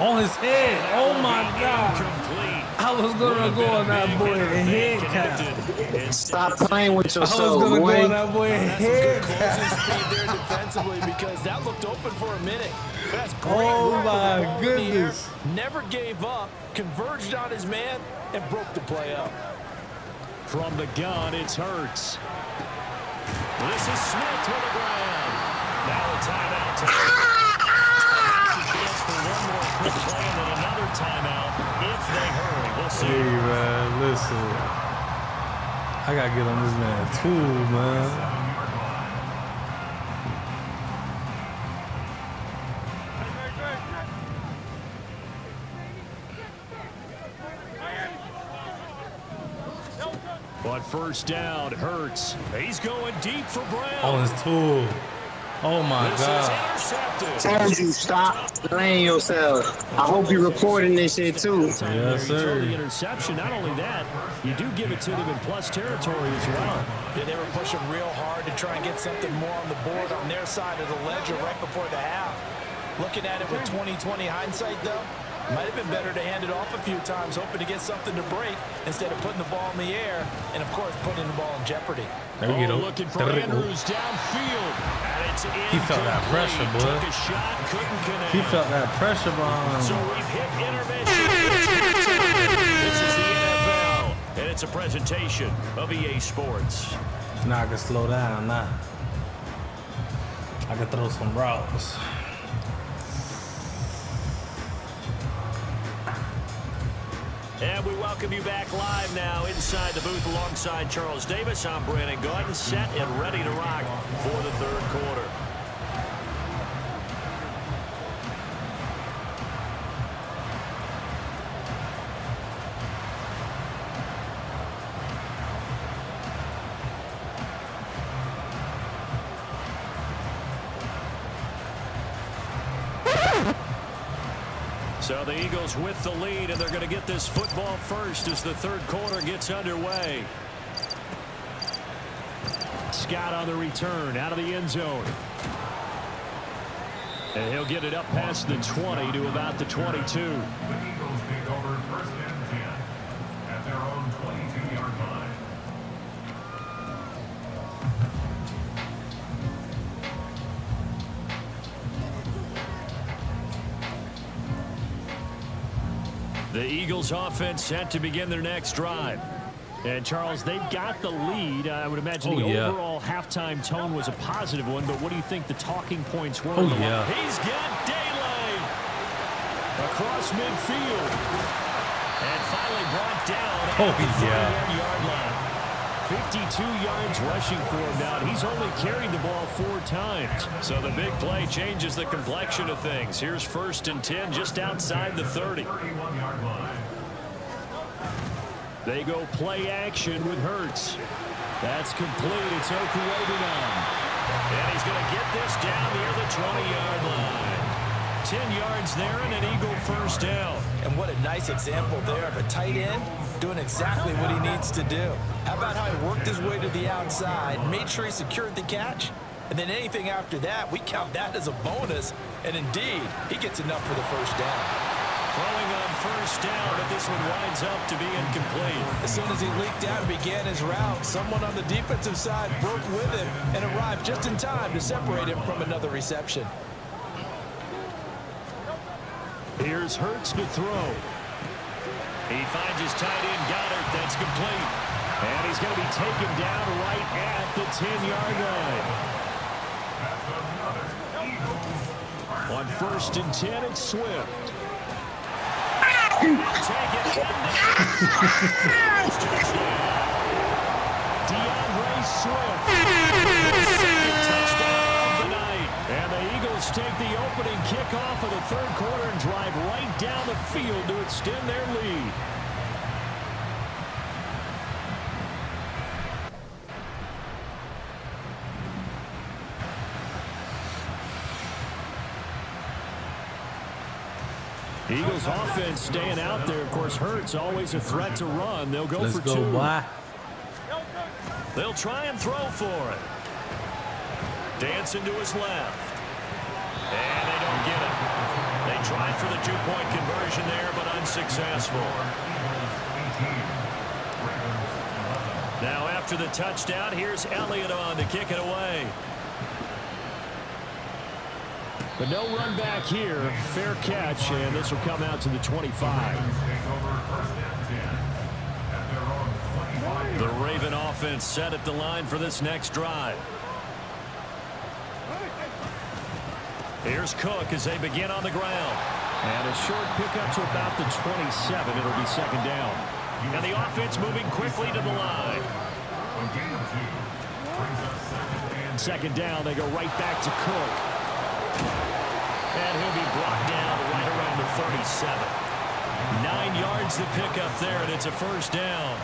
On his head. Oh, my God. Incomplete. I was going to go on that boy head cap. Stop playing with I was yourself, going to go on boy. that boy That's some head good cap. closing speed there defensively because that looked open for a minute. That's great Oh, work with the my ball in the air. goodness. Never gave up, converged on his man, and broke the play up. From the gun, it's Hurts. This is Smith to the ground. Now a timeout time. A chance for one more quick play and then another timeout if they hurry. We'll see. Hey, man, listen. I got to get on this man, too, man. But first down, Hurts. He's going deep for Brown. On his tool. Oh, my This is God. intercepted. Told you, stop playing yourself. I hope you're recording this shit, too. Yes, You throw sir. the interception. Not only that, you do give it to them in plus territory as well. Yeah, they were pushing real hard to try and get something more on the board on their side of the ledger right before the half. Looking at it with 20/20 hindsight, though, might have been better to hand it off a few times, hoping to get something to break instead of putting the ball in the air and, of course, putting the ball in jeopardy. There we go. Looking for Andrews downfield. And it's He felt that pressure, boy. Took a shot, couldn't connect. He felt that pressure behind So him. we've hit intermission. This is the NFL, and it's a presentation of EA Sports. Now I can slow down now. I can throw some routes. And we welcome you back live now inside the booth alongside Charles Davis. I'm Brandon Gordon, set and ready to rock for the third quarter. So the Eagles with the lead, and they're going to get this football first as the third quarter gets underway. Scott on the return out of the end zone. And he'll get it up past the 20 to about the 22. The Eagles take over first and 10 at their own 22-yard line. The Eagles offense set to begin their next drive. And, Charles, they've got the lead. I would imagine the overall halftime tone was a positive one, but what do you think the talking points were? He's got Daly across midfield. And finally brought down at the 31-yard line. 52 yards rushing for him now. He's only carried the ball 4 times. So the big play changes the complexion of things. Here's 1st and 10 just outside the 30. They go play action with Hurts. That's complete. It's Okuwebunam. And he's going to get this down near the 20-yard line. 10 yards there and an Eagle first down. And what a nice example there of a tight end doing exactly what he needs to do. How about how he worked his way to the outside, made sure he secured the catch, and then anything after that, we count that as a bonus. And indeed, he gets enough for the first down. Throwing on first down, but this one winds up to be incomplete. As soon as he leaked out and began his route, someone on the defensive side broke with him and arrived just in time to separate him from another reception. Here's Hurts to throw. He finds his tight end, Goddard. That's complete. And he's going to be taken down right at the 10-yard line. On 1st and 10, it's Swift. DeAndre Swift. Second touchdown of the night. And the Eagles take the opening kickoff of the 3rd quarter and drive right down the field to extend their lead. Eagles offense staying out there. Of course, Hurts always a threat to run. They'll go for 2. They'll try and throw for it. Dancing to his left. And they don't get it. They tried for the 2-point conversion there, but unsuccessful. Now after the touchdown, here's Elliott on to kick it away. But no run back here. Fair catch, and this will come out to the 25. The Raven offense set at the line for this next drive. Here's Cook as they begin on the ground. And a short pickup to about the 27. It'll be 2nd down. And the offense moving quickly to the line. 2nd down, they go right back to Cook. And he'll be brought down right around the 37. 9 yards to pick up there, and it's a first down.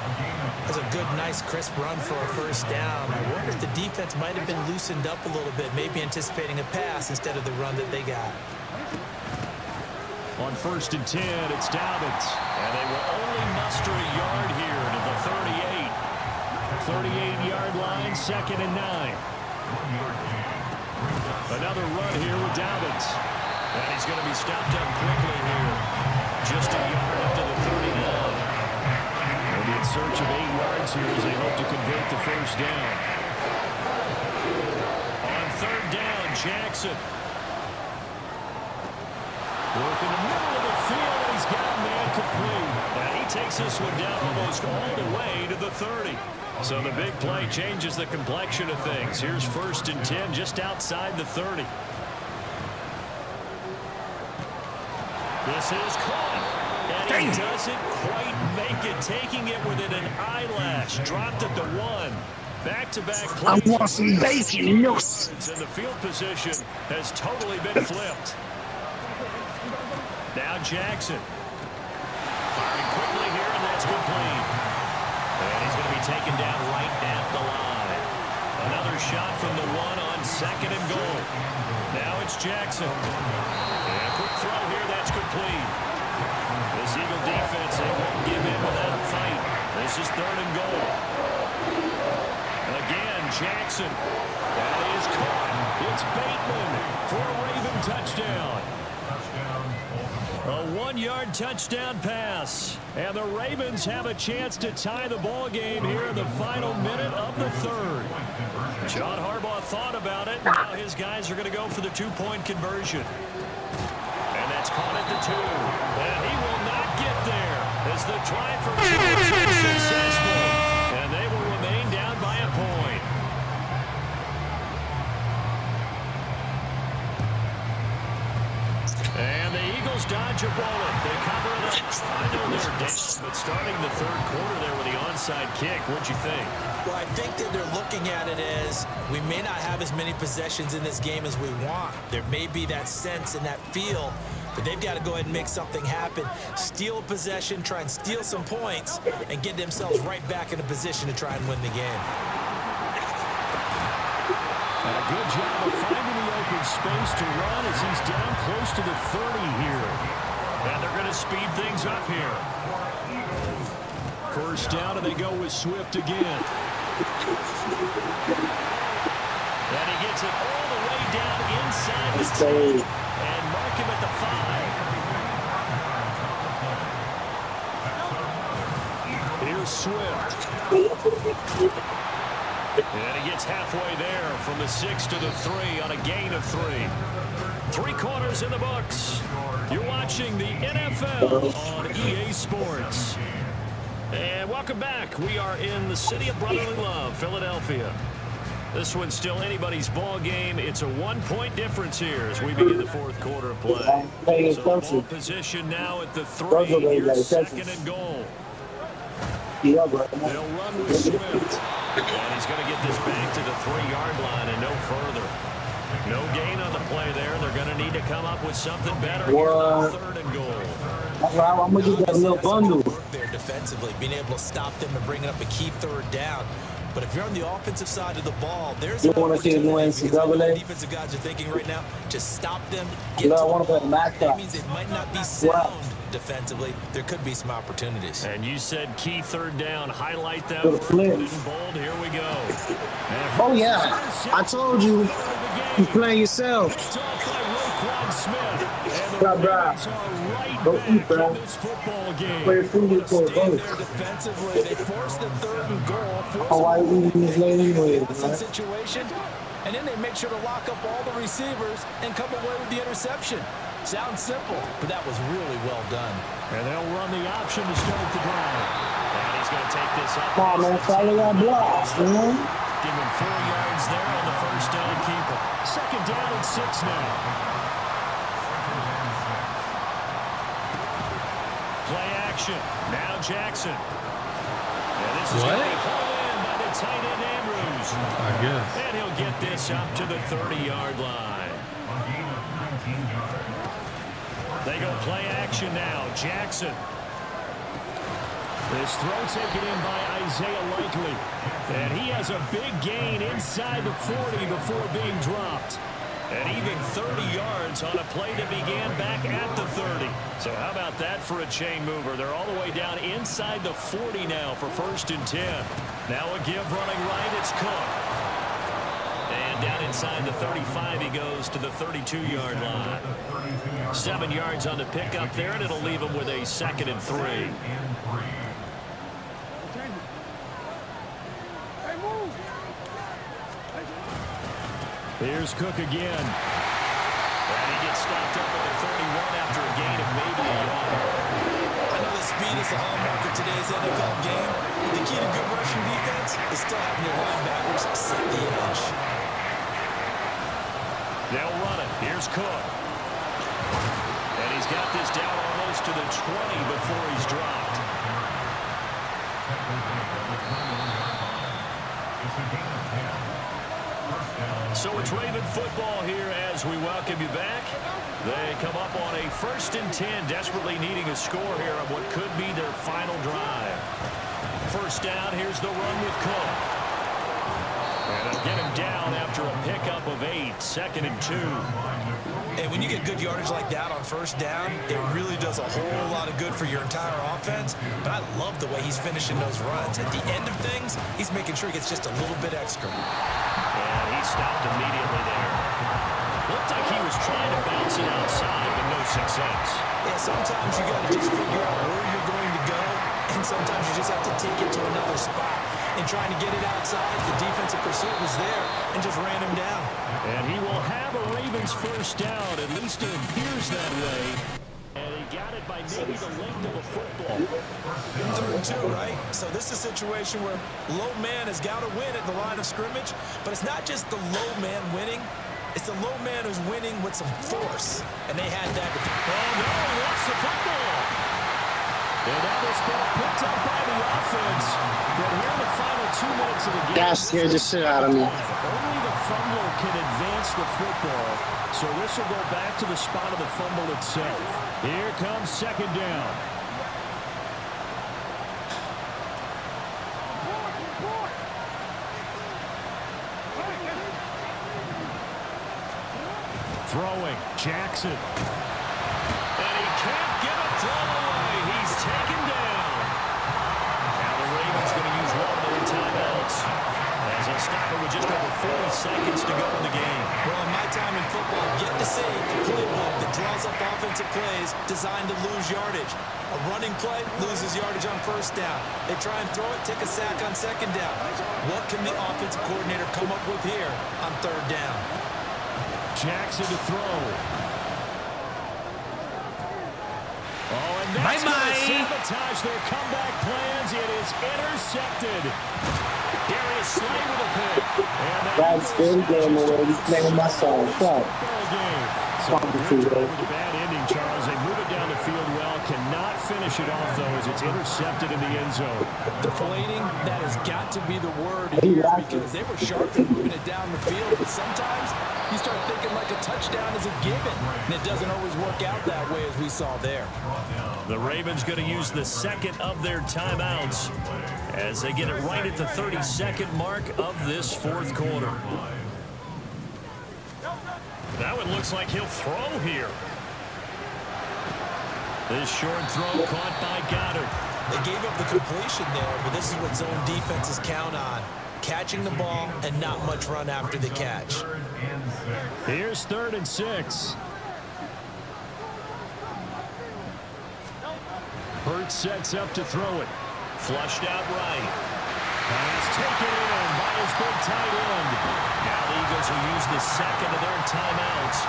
That's a good, nice, crisp run for a first down. I wonder if the defense might have been loosened up a little bit, maybe anticipating a pass instead of the run that they got. On 1st and 10, it's Dobbins. And they will only muster a yard here to the 38. 38-yard line, 2nd and 9. Another run here with Dobbins. And he's going to be stopped up quickly here. Just a yard up to the 39. They'll be in search of 8 yards here as they hope to convert the first down. On 3rd down, Jackson. Working the middle of the field, and he's got a man complete. And he takes this one down almost all the way to the 30. So the big play changes the complexion of things. Here's 1st and 10 just outside the 30. This is caught. And he doesn't quite make it, taking it within an eyelash. Dropped at the 1. Back-to-back plays. I want some bacon, yes. And the field position has totally been flipped. Now Jackson. Firing quickly here, and that's complete. And he's going to be taken down right at the line. Another shot from the 1 on 2nd and goal. Now it's Jackson. And a quick throw here, that's complete. This Eagle defense, they won't give in without a fight. This is 3rd and goal. Again, Jackson. That is caught. It's Bateman for a Raven touchdown. A 1-yard touchdown pass. And the Ravens have a chance to tie the ball game here in the final minute of the 3rd. John Harbaugh thought about it. Now his guys are going to go for the 2-point conversion. And that's caught at the 2. And he will not get there as the try for 2 is successful. Steelers dodge a bullet. They cover it up. I know they're down, but starting the third quarter there with the onside kick, what'd you think? Well, I think that they're looking at it as we may not have as many possessions in this game as we want. There may be that sense and that feel, but they've got to go ahead and make something happen. Steal a possession, try and steal some points, and get themselves right back in a position to try and win the game. And a good job of finding the open space to run as he's down close to the 30 here. And they're going to speed things up here. First down, and they go with Swift again. And he gets it all the way down inside the 10 and mark him at the 5. Here's Swift. And he gets halfway there from the 6 to the 3 on a gain of 3. 3 quarters in the books. You're watching the NFL on EA Sports. And welcome back. We are in the city of brotherly love, Philadelphia. This one's still anybody's ball game. It's a 1-point difference here as we begin the fourth quarter of play. So ball position now at the 3. Here's 2nd and goal. They'll run with Swift. And he's going to get this back to the 3-yard line and no further. No gain on the play there. They're going to need to come up with something better here on 3rd and goal. I'm going to get that little bundle. There defensively, being able to stop them and bringing up a key 3rd down. But if you're on the offensive side of the ball, there's you want to see the NCAA? Defensive guys are thinking right now, just stop them. Get I want to play match. That means it might not be sound defensively. There could be some opportunities. And you said key 3rd down. Highlight that. Bold. Here we go. Oh yeah, I told you. You're playing yourself. Blah, blah. Don't eat, bro. Play food for both. Defensively, they force the 3rd and goal. Oh, why are we eating this late anyway? Situation, and then they make sure to lock up all the receivers and come away with the interception. Sounds simple, but that was really well done. And they'll run the option to start the drive. And he's going to take this up. Come on, man. Follow that block, man. Give him 4 yards there on the first down keeper. 2nd down and 6 now. Play action. Now Jackson. And this is going to be pulled in by the tight end Andrews. I guess. And he'll get this up to the 30-yard line. They go play action now. Jackson. This throw taken in by Isaiah Likely. And he has a big gain inside the 40 before being dropped. And even 30 yards on a play that began back at the 30. So how about that for a chain mover? They're all the way down inside the 40 now for 1st and 10. Now a give running right. It's Cook. And down inside the 35 he goes to the 32-yard line. 7 yards on the pickup there, and it'll leave him with a 2nd and 3. Here's Cook again. And he gets stopped up at the 31 after a gain of maybe a yard. I know the speed is the hallmark of today's NFL game. The key to good rushing defense is still having your linebackers set the edge. They'll run it. Here's Cook. And he's got this down almost to the 20 before he's dropped. So it's Raven football here as we welcome you back. They come up on a 1st and 10, desperately needing a score here on what could be their final drive. First down, here's the run with Cook. And they'll get him down after a pickup of 8, 2nd and 2. And when you get good yardage like that on 1st down, it really does a whole lot of good for your entire offense. But I love the way he's finishing those runs. At the end of things, he's making sure he gets just a little bit extra. And he stopped immediately there. Looked like he was trying to bounce it outside, but no success. Yeah, sometimes you got to just figure out where you're going to go, and sometimes you just have to take it to another spot. And trying to get it outside, the defensive pursuit was there and just ran him down. And he will have a Ravens first down, at least it appears that way. And he got it by maybe the length of a football. 3rd and 2, right? So this is a situation where low man has got to win at the line of scrimmage, but it's not just the low man winning. It's the low man who's winning with some force, and they had that. Oh, no, he lost the football. And now this ball picked up by the offense. But here in the final 2 minutes of the game. That scared the shit out of me. Only the fumbler can advance the football. So this will go back to the spot of the fumble itself. Here comes second down. Throwing, Jackson. And he can't get a throw away. He's taken down. Now the Ravens going to use one of their timeouts as they'll stop it with just over 40 seconds to go in the game. Well, in my time in football, I've yet to see a playbook that draws up offensive plays designed to lose yardage. A running play loses yardage on first down. They try and throw it, take a sack on second down. What can the offensive coordinator come up with here on third down? Jackson to throw. Oh, and that's going to sabotage their comeback plans. It is intercepted. Darius Slay with a pick. That's good game already. He's playing my song. Fuck. So with the bad ending, Charles. They move it down the field well. Cannot finish it off, though, as it's intercepted in the end zone. Deflating, that has got to be the word here because they were sharp in moving it down the field. But sometimes you start thinking like a touchdown is a given, and it doesn't always work out that way as we saw there. The Ravens going to use the second of their timeouts as they get it right at the 32nd mark of this fourth quarter. That one looks like he'll throw here. This short throw caught by Goddard. They gave up the completion there, but this is what zone defenses count on. Catching the ball and not much run after the catch. Here's 3rd and 6. Hurts sets up to throw it. Flushed out right. Pass taken in by his big tight end. Now the Eagles will use the second of their timeouts.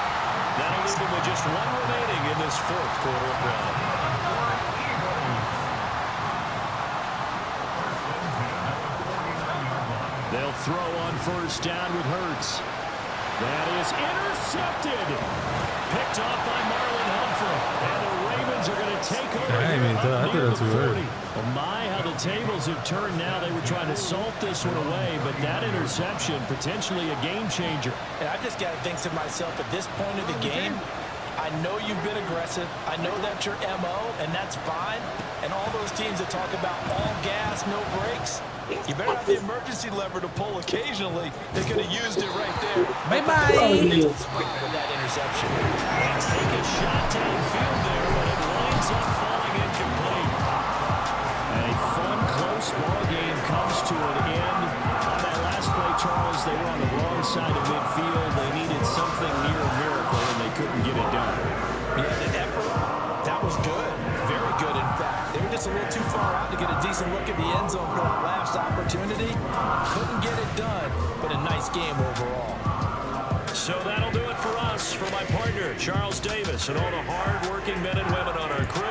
That'll leave them with just one remaining in this fourth quarter of play. They'll throw on first down with Hurts. That is intercepted. Picked off by Marlon Humphrey. And the Ravens are going to take over. I thought that was weird. Well, my, how the tables have turned now. They were trying to salt this one away, but that interception, potentially a game changer. And I just got to think to myself, at this point of the game, I know you've been aggressive. I know that's your MO, and that's fine. And all those teams that talk about all gas, no brakes, you better have the emergency lever to pull occasionally. They could have used it right there. Bye-bye. With that interception. Let's take a shot downfield there, but it winds up falling incomplete. A fun, close ball game comes to an end. On that last play, Charles, they were on the wrong side of midfield. They needed something near a miracle, and they couldn't get it done. Yeah, the effort, that was good. Very good, in fact. They were just a little too far out to get a decent look at the end zone for that last opportunity. Couldn't get it done, but a nice game overall. So that'll do it for us. For my partner, Charles Davis, and all the hard-working men and women on our crew.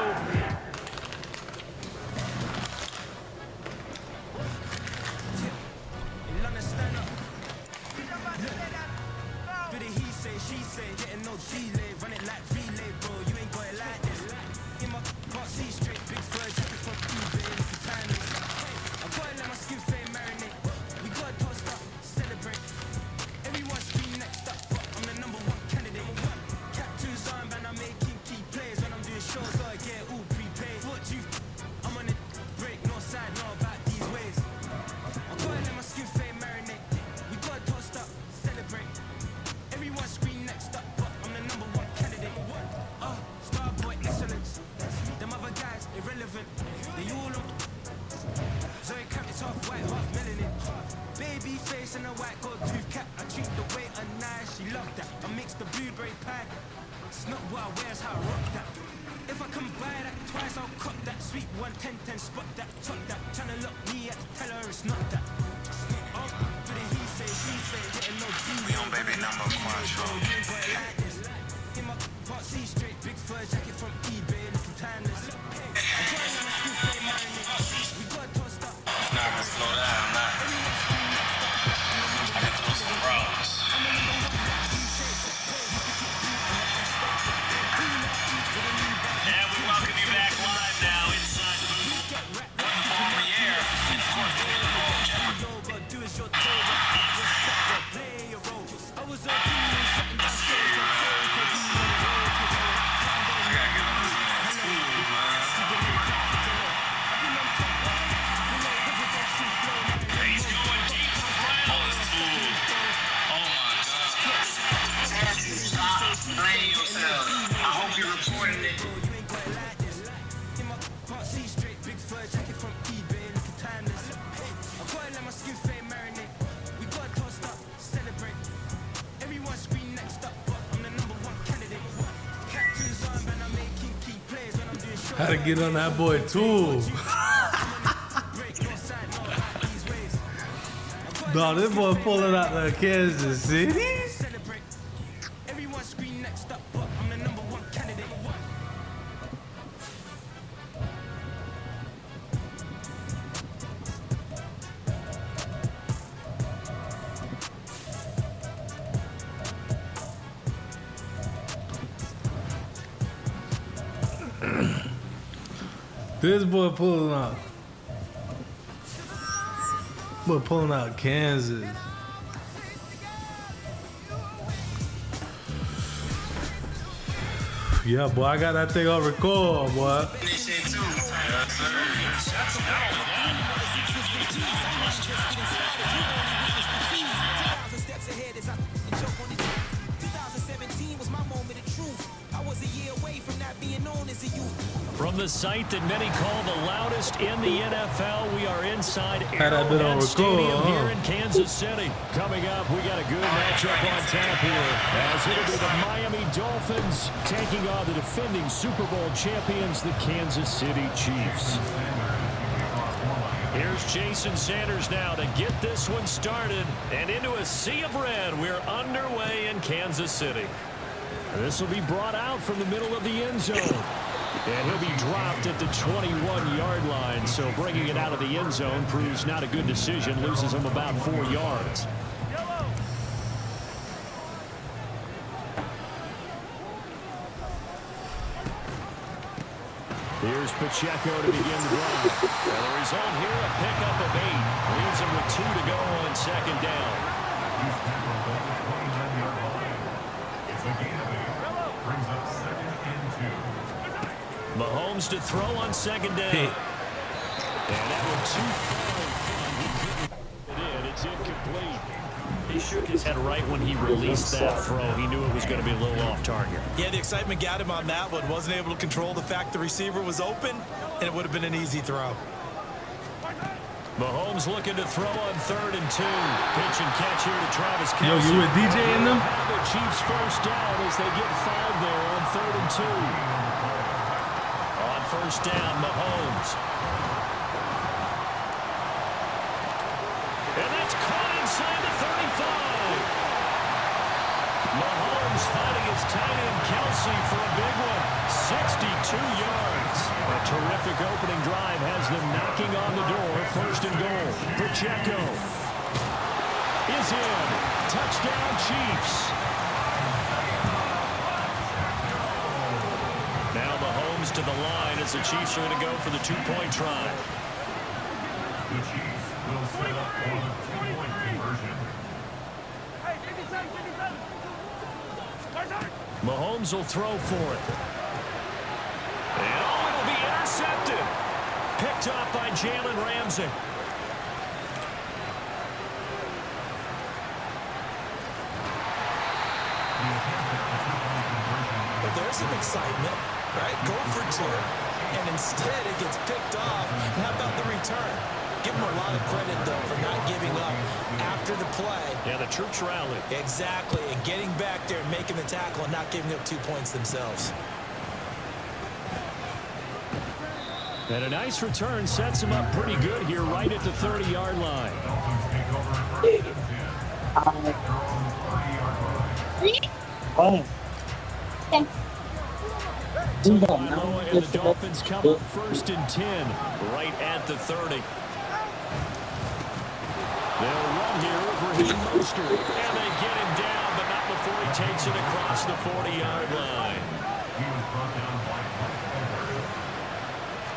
Had to get on that boy too. No, this boy pulling out the Kansas City. This boy pulling out. Boy pulling out Kansas. Yeah, boy, I got that thing on record, boy. From the site that many call the loudest in the NFL, we are inside Had that bit on Arrowhead record, Stadium here huh? in Kansas City. Coming up, we got a good matchup on tap here, as it'll be the Miami Dolphins taking on the defending Super Bowl champions, the Kansas City Chiefs. Here's Jason Sanders now to get this one started, and into a sea of red, we're underway in Kansas City. This will be brought out from the middle of the end zone. And he'll be dropped at the 21-yard line, so bringing it out of the end zone proves not a good decision, loses him about 4 yards. Here's Pacheco to begin the drive. And the result here, a pickup of 8. Leaves him with 2 to go on second down. He's tackled at the 29-yard line. It's a gain of 8. Brings up 2nd and 2. Mahomes to throw on second down. Hey. And that one too far in front. He couldn't get it in. It's incomplete. He shook his head right when he released that throw. He knew it was going to be a little off target. Yeah, the excitement got him on that one. Wasn't able to control the fact the receiver was open, and it would have been an easy throw. Mahomes looking to throw on 3rd and 2. Pitch and catch here to Travis Kelce. Yo, you with DJ in them? The Chiefs first down as they get 5 there on 3rd and 2. On first down, Mahomes. And that's caught inside the 35. Mahomes finding his tight end Kelce for a big one. 62 yards. A terrific opening drive has them knocking on the door. 1st and goal. Pacheco is in. Touchdown, Chiefs. Now Mahomes to the line as the Chiefs are going to go for the 2-point try. The Chiefs will set up for the 2-point conversion. Mahomes will throw for it. And it'll be intercepted. Picked up by Jalen Ramsey. But there's some excitement, right? Go for 2, and instead it gets picked off. And how about the return? Give him a lot of credit, though, for not giving up after the play. Yeah, the troops rallied. Exactly, and getting back there and making the tackle and not giving up 2 points themselves. And a nice return sets him up pretty good here right at the 30-yard line. Dolphins take over 1st and 10. They're on the 30-yard line. Tagovailoa and the Dolphins come up 1st and 10 right at the 30. They'll run here over Raheem Mostert, and they get him down, but not before he takes it across the 40-yard line. He was brought down by Alberto.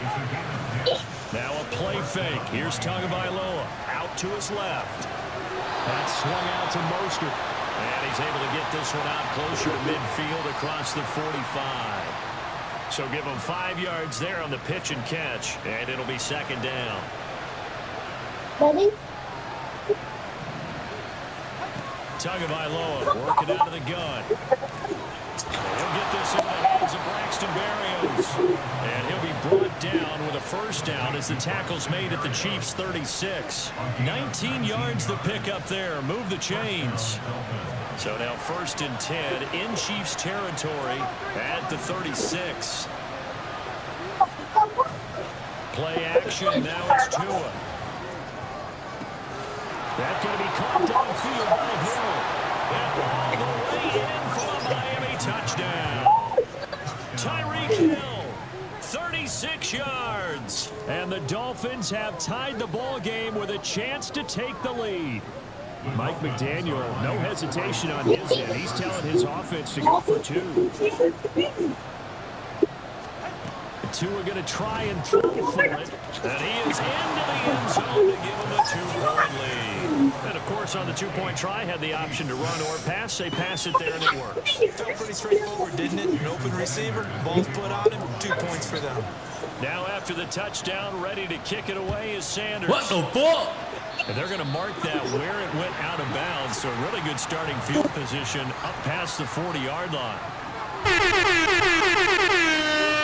It's a gain of 10. Now a play fake. Here's Tagovailoa out to his left. That's swung out to Mostert. And he's able to get this one out closer to midfield across the 45. So give him 5 yards there on the pitch and catch, and it'll be second down. Ready? Tagovailoa working out of the gun. He'll get this in the hands of Braxton Berrios. And he'll be brought down with a first down as the tackle's made at the Chiefs' 36. 19 yards the pick up there. Move the chains. So now 1st and 10 in Chiefs territory at the 36. Play action. Now it's Tua. That's going to be caught downfield by Hill. And all the way in for a Miami touchdown. Tyreek Hill, 36 yards. And the Dolphins have tied the ball game with a chance to take the lead. Mike McDaniel, no hesitation on his end. He's telling his offense to go for 2. Tua going to try and throw for it. And he is into the end zone to give him a 2-point lead. And, of course, on the 2-point try, had the option to run or pass. They pass it there, and it works. Felt pretty straightforward, didn't it? An open receiver, ball's put on him, 2 points for them. Now, after the touchdown, ready to kick it away is Sanders. What the fuck? And they're going to mark that where it went out of bounds. So, really good starting field position up past the 40-yard line.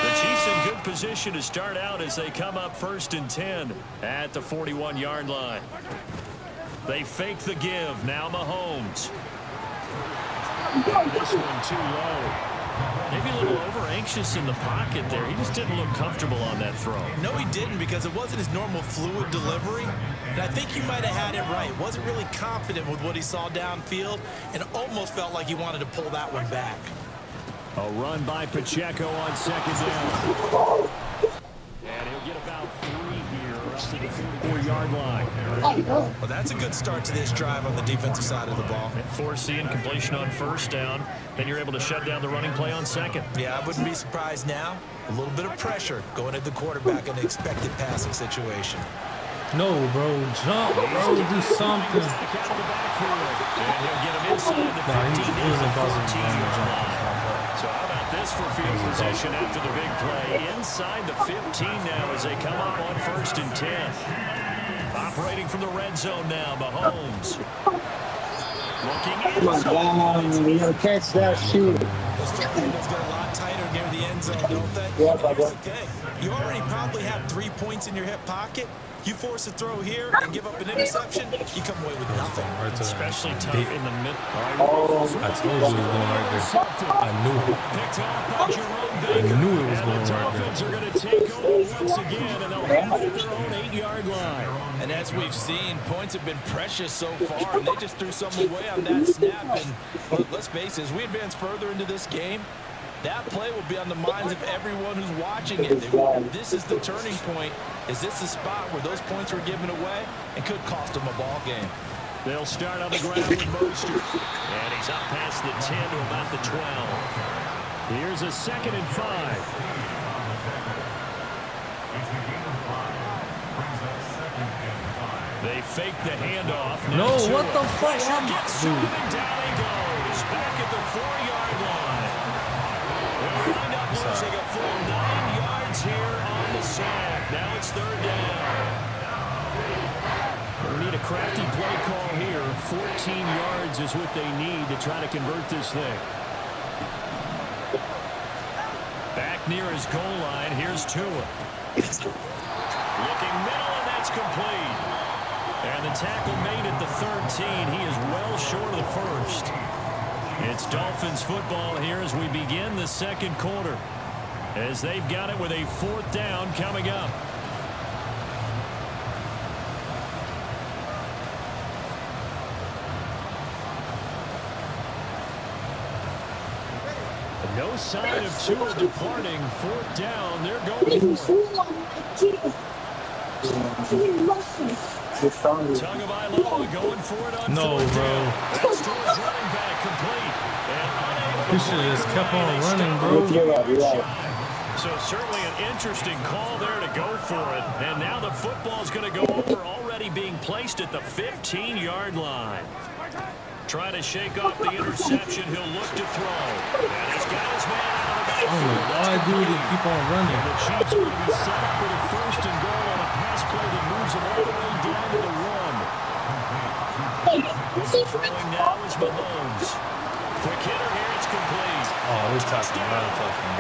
The Chiefs in good position to start out as they come up 1st and 10 at the 41-yard line. They fake the give. Now Mahomes. And this one too low. Maybe a little over-anxious in the pocket there. He just didn't look comfortable on that throw. No, he didn't, because it wasn't his normal fluid delivery. And I think he might have had it right. Wasn't really confident with what he saw downfield, and almost felt like he wanted to pull that one back. A run by Pacheco on 2nd down. And he'll get about 3 here up to the 44-yard line. Well, that's a good start to this drive on the defensive side of the ball. Foreseeing completion on 1st down. Then you're able to shut down the running play on 2nd. Yeah, I wouldn't be surprised now. A little bit of pressure going at the quarterback in an expected passing situation. No, bro. Jump, bro. Do something. And he'll get him inside the 15 line. So how about this for field position after the big play? Inside the 15 now as they come up on 1st and 10. Operating from the red zone now, Mahomes. Looking Come on, God. You gotta catch that shoot. Those field windows get a lot tighter near the end zone, don't they? Yeah, Here's the thing. You already probably have 3 points in your hip pocket. You force a throw here and give up an interception, you come away with nothing. Especially tough in the middle. I told you it was going right there. I knew it. Picked off by Jerome Baker. I knew it was going And the right there. Dolphins are going to take over once again, and they'll have it at their own 8-yard line. And as we've seen, points have been precious so far, and they just threw some away on that snap. And let's face it, as we advance further into this game, that play will be on the minds of everyone who's watching it. This is the turning point. Is this the spot where those points were given away and could cost them a ball game? They'll start on the ground with Mostert. And he's up past the 10 to about the 12. Here's a 2nd and 5. They fake the handoff. No, what the fuck? Gets Dude. and down he goes. Back at the 4-yard line. They'll wind up losing a full 9 yards here on the sack. Now it's 3rd down. We need a crafty play call here. 14 yards is what they need to try to convert this thing. Back near his goal line. Here's Tua. Looking middle, and that's complete. And the tackle made at the 13. He is well short of the 1st. It's Dolphins football here as we begin the 2nd quarter, as they've got it with a 4th down coming up. No sign of Tua departing. 4th down. They're going for it. Tagovailoa going for it on No, 4th bro. down. That's Tua's running back complete. And unable He to should have break just away. kept on They running, stop bro. You're right, you're right. So certainly an interesting call there to go for it. And now the football's going to go over, already being placed at the 15-yard line. Trying to shake off the interception. He'll look to throw. And he's got his man out of the backfield. All I do is keep on running. And the Chiefs are going to be set up with a first and goal on a pass play that moves them all the way down to the 1. Throwing now is Mahomes. Quick hitter here, it's complete. Oh, we're talking.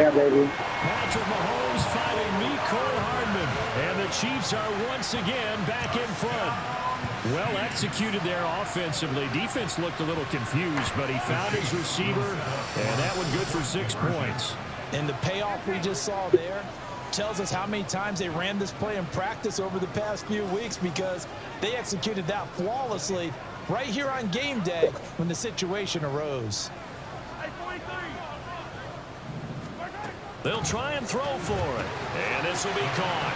Yeah, baby. Patrick Mahomes fighting Mecole Hardman. And the Chiefs are once again back in front. Well executed there offensively. Defense looked a little confused, but he found his receiver, and that one good for 6 points. And the payoff we just saw there tells us how many times they ran this play in practice over the past few weeks, because they executed that flawlessly right here on game day when the situation arose. They'll try and throw for it, and this will be caught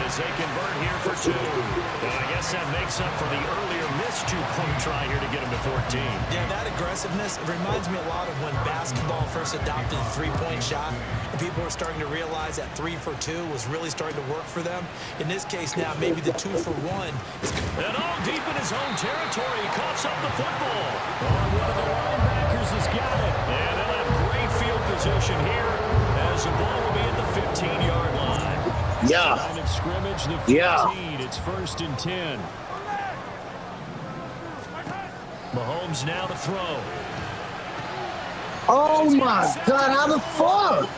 as they convert here for 2. And I guess that makes up for the earlier missed 2-point try here to get them to 14. Yeah, that aggressiveness, it reminds me a lot of when basketball first adopted the three-point shot, and people were starting to realize that 3 for 2 was really starting to work for them. In this case now, maybe the 2 for 1 is... And all deep in his own territory, he coughs up the football. One of the linebackers has got it. And they'll have great field position here as the ball will be at the 15-yard line. Yeah. Line of scrimmage, the 15. Yeah. It's 1st and 10. Mahomes now to throw. Oh my God, how the fuck?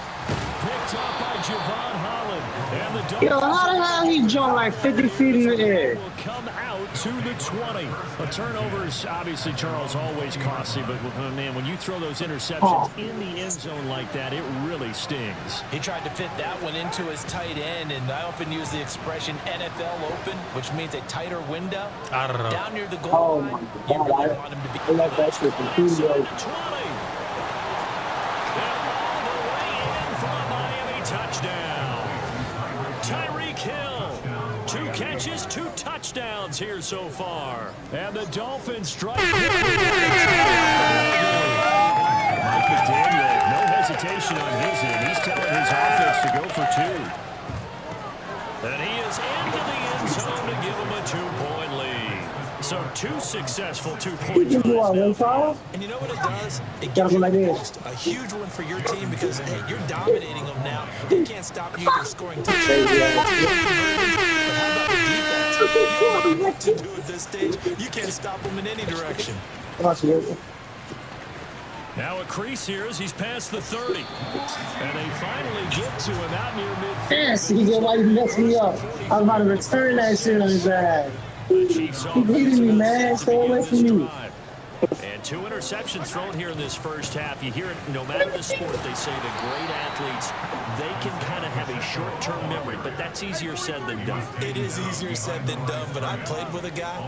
Picked up by Javon Holland. And the Dolphins, Yo, how the hell he jumped like 50 feet in the air? will come out to the 20. A turnover is obviously, Charles, always costly, but man, when you throw those interceptions in the end zone like that, it really stings. He tried to fit that one into his tight end, and I often use the expression NFL open, which means a tighter window. I don't know. Down near the goal line, you really want him to be... I like that shit from studio. 20. And all the way in for a Miami touchdown. Tyreek Hill. 2 catches, 2 touchdowns here so far. And the Dolphins strike. Mike McDaniel, no hesitation on his end. He's telling his offense to go for 2. And he is into the end zone to give him a 2-point lead. So 2 successful 2-point tries. And you know what it does? It gives you a huge one for your team because, hey, you're dominating them now. They can't stop you from scoring touchdowns. But how about the defense? You don't know what to do at this stage. You can't stop them in any direction. Now a crease here as he's past the 30. And they finally get to him out near midfield. Yes, CJ, why you messed me up? I was about to return that shit on his ass. The Chiefs He beating me, man. Stay away from me. And 2 interceptions thrown here in this first half. You hear it, no matter the sport, they say the great athletes, they can kind of have a short-term memory, but that's easier said than done. It is easier said than done, but I played with a guy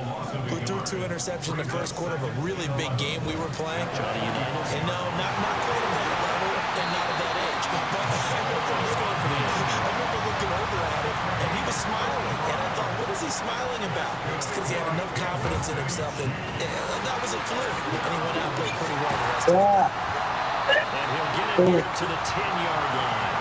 who threw 2 interceptions in the first quarter of a really big game we were playing. Johnny Unitas. And no, not quite at that level and not at that age. But I remember looking over at him, and he was smiling. And I thought, what is he smiling about? It's because he had enough confidence in himself, and that was a fluke. And he went out and played pretty well the rest of the game. And he'll get it here to the 10-yard line.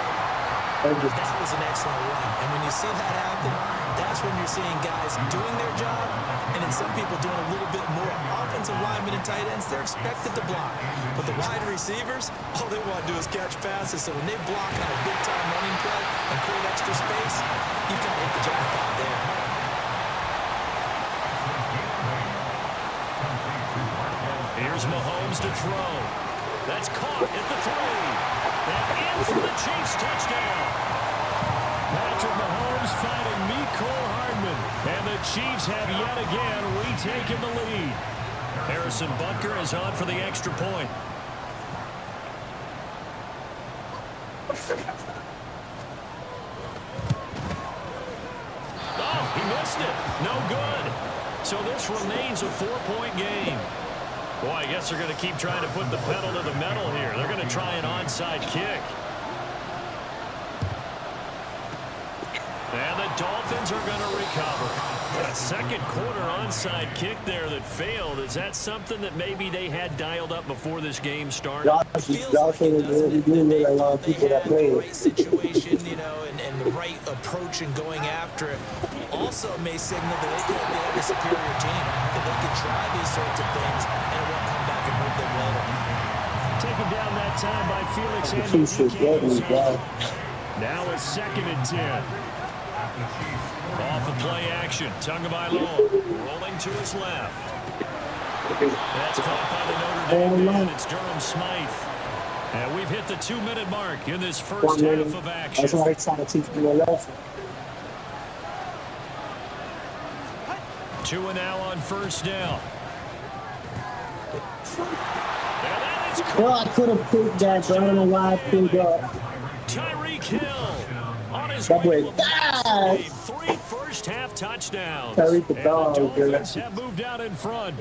That was an excellent run. And when you see that happen, that's when you're seeing guys doing their job, and then some people doing a little bit more. Offensive linemen and tight ends, they're expected to block. But the wide receivers, all they want to do is catch passes. So when they block on a big-time running play and create extra space, you've got to hit the jackpot there. Here's Mahomes to throw. That's caught at the 3. And in for the Chiefs touchdown. Patrick Mahomes fighting Mecole Hardman. And the Chiefs have yet again retaken the lead. Harrison Butker is on for the extra point. Oh, he missed it. No good. So this remains a 4-point game. Boy, I guess they're going to keep trying to put the pedal to the metal here. They're going to try an onside kick. And the Dolphins are going to recover. A second quarter onside kick there that failed. Is that something that maybe they had dialed up before this game started? Y'all say that we do need a lot of people that play. The right situation, you know, and the right approach in going after it. Also may signal that they have a superior team, that they can try these sorts of things and it won't come back and hurt them later. Taken down that time by Felix Chiefs. Now it's 2nd and 10. Off the play action. Tagovailoa rolling to his left. That's caught by the Notre Dame man. It's Durham Smythe. And we've hit the 2-minute mark in this first half of action. That's why they're trying to teach me a lesson. 2 and now on 1st down. And that is Well, I could have picked that, but I don't know why I picked up. Tyreek Hill on his That way boy to died. 3 first-half touchdowns. Tyreek the And dog, the girl. Dolphins have moved out in front.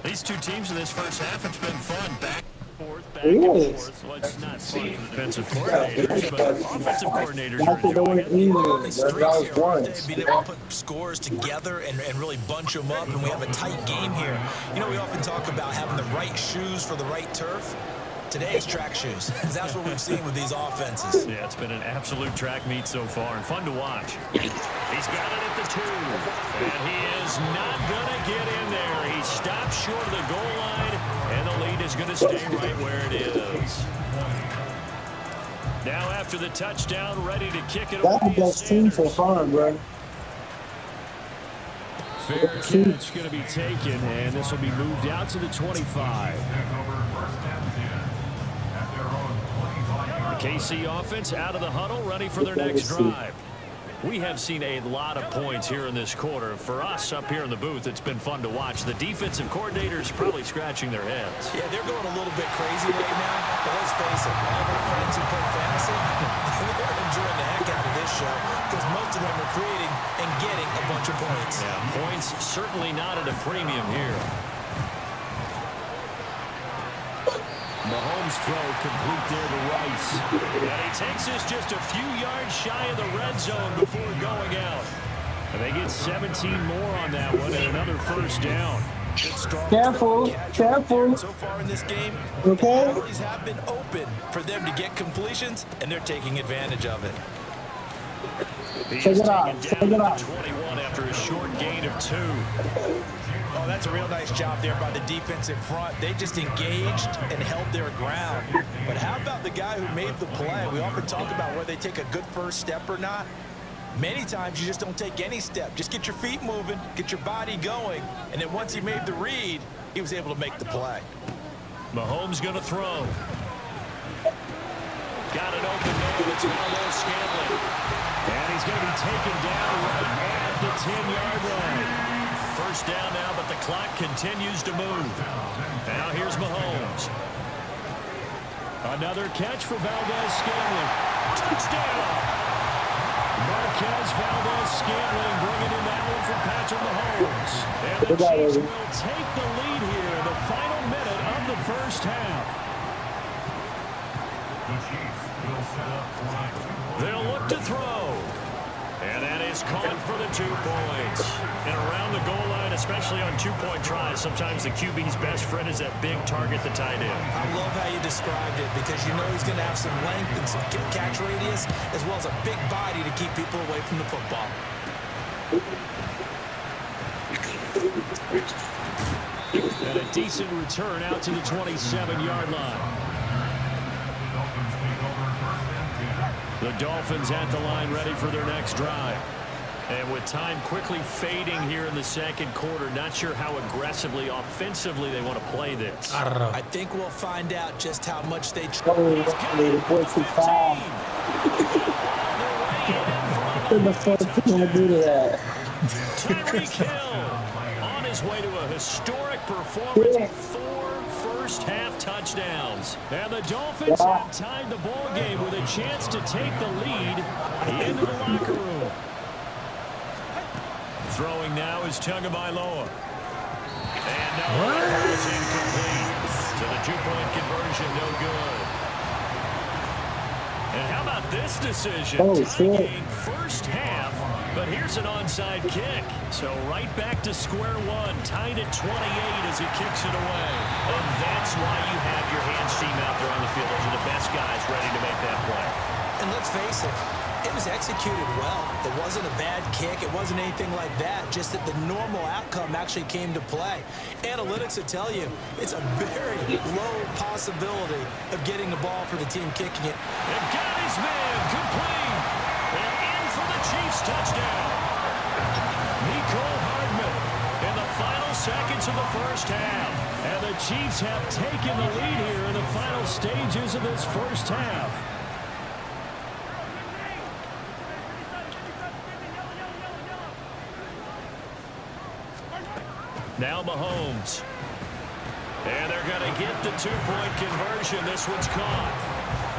These two teams in this first half, it's been fun. Back and forth, back and forth. Well, it's not fun for the defensive coordinators, but offensive coordinators are enjoying it. Being able to put scores together and really bunch them up, and we have a tight game here. You know, we often talk about having the right shoes for the right turf. Today it's track shoes. That's what we've seen with these offenses. Yeah, it's been an absolute track meet so far and fun to watch. He's got it at the 2, and he is not going to get in there. He stops short of the goal line, and the lead is going to stay right where it is. Now after the touchdown, ready to kick it away. That's the best team so far, bro. Fair catch going to be taken, and this will be moved out to the 25. The KC offense out of the huddle, ready for their next drive. We have seen a lot of points here in this quarter. For us up here in the booth, it's been fun to watch. The defensive coordinators probably scratching their heads. Yeah, they're going a little bit crazy right now, but let's face it, all of our friends who play fantasy, they're enjoying the heck out of this show because most of them are creating and getting a bunch of points. Yeah, points certainly not at a premium here. Mahomes throw complete there to Rice. And he takes us just a few yards shy of the red zone before going out. And they get 17 more on that one and another first down. Careful, careful. So far in this game, Okay. always have been open for them to get completions, and they're taking advantage of it. Check it out. Check it out. 21 after a short gain of 2. Oh, that's a real nice job there by the defensive front. They just engaged and held their ground. But how about the guy who made the play? We often talk about whether they take a good first step or not. Many times you just don't take any step. Just get your feet moving, get your body going, and then once he made the read, he was able to make the play. Mahomes going to throw. Got it open there. It's Valdez-Scantling. And he's going to be taken down right at the 10-yard line. First down now, but the clock continues to move. Now here's Mahomes. Another catch for Valdez-Scantling. Touchdown! Marquez Valdez-Scantling bringing in that one for Patrick Mahomes. And the Chiefs will take the lead here in the final minute of the first half. The Chiefs will set up for a 2-point. They'll look to throw. And that is caught for the 2 points. And around the goal line, especially on 2-point tries, sometimes the QB's best friend is that big target, the tight end. I love how you described it because you know he's going to have some length and some catch radius as well as a big body to keep people away from the football. And a decent return out to the 27-yard line. The Dolphins at the line ready for their next drive. And with time quickly fading here in the second quarter, not sure how aggressively, offensively they want to play this. I think we'll find out just how much they try. Tyreek Hill on his way to a historic performance with 4 first-half touchdowns. And the Dolphins have tied the ball game with a chance to take the lead into the locker room. Throwing now is Tagovailoa. And no, it's incomplete. So the 2-point conversion, no good. And how about this decision? Tying first half But here's an onside kick. So right back to square one, tied at 28 as he kicks it away. And that's why you have your hands team out there on the field. Those are the best guys ready to make that play. And let's face it, it was executed well. It wasn't a bad kick. It wasn't anything like that. Just that the normal outcome actually came to play. Analytics will tell you it's a very low possibility of getting the ball for the team kicking it. And got his man complete. And in for the Chiefs touchdown. Nicole Hardman in the final seconds of the first half. And the Chiefs have taken the lead here in the final stages of this first half. Now Mahomes. And they're going to get the two-point conversion. This one's caught.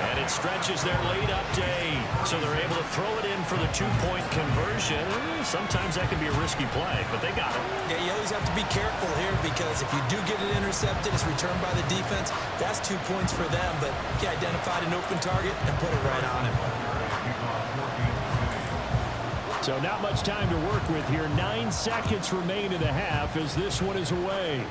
And it stretches their lead up to 8. So they're able to throw it in for the two-point conversion. Sometimes that can be a risky play, but they got it. Yeah, you always have to be careful here because if you do get it intercepted, it's returned by the defense. That's 2 points for them, but he identified an open target and put it right on him. So not much time to work with here. 9 seconds remain in the half as this one is away.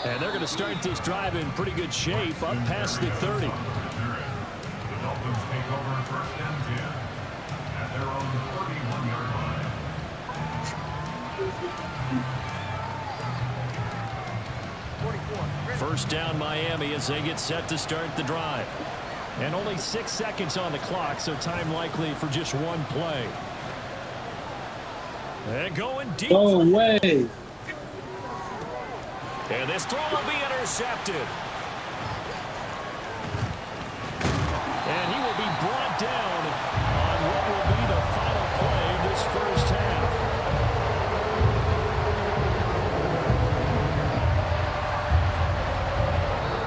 And they're going to start this drive in pretty good shape up past the 30. The Dolphins take over first and 10 at their own 31-yard line. First down Miami as they get set to start the drive. And only 6 seconds on the clock, so time likely for just one play. And going deep. No way. And this throw will be intercepted. And he will be brought down on what will be the final play of this first half.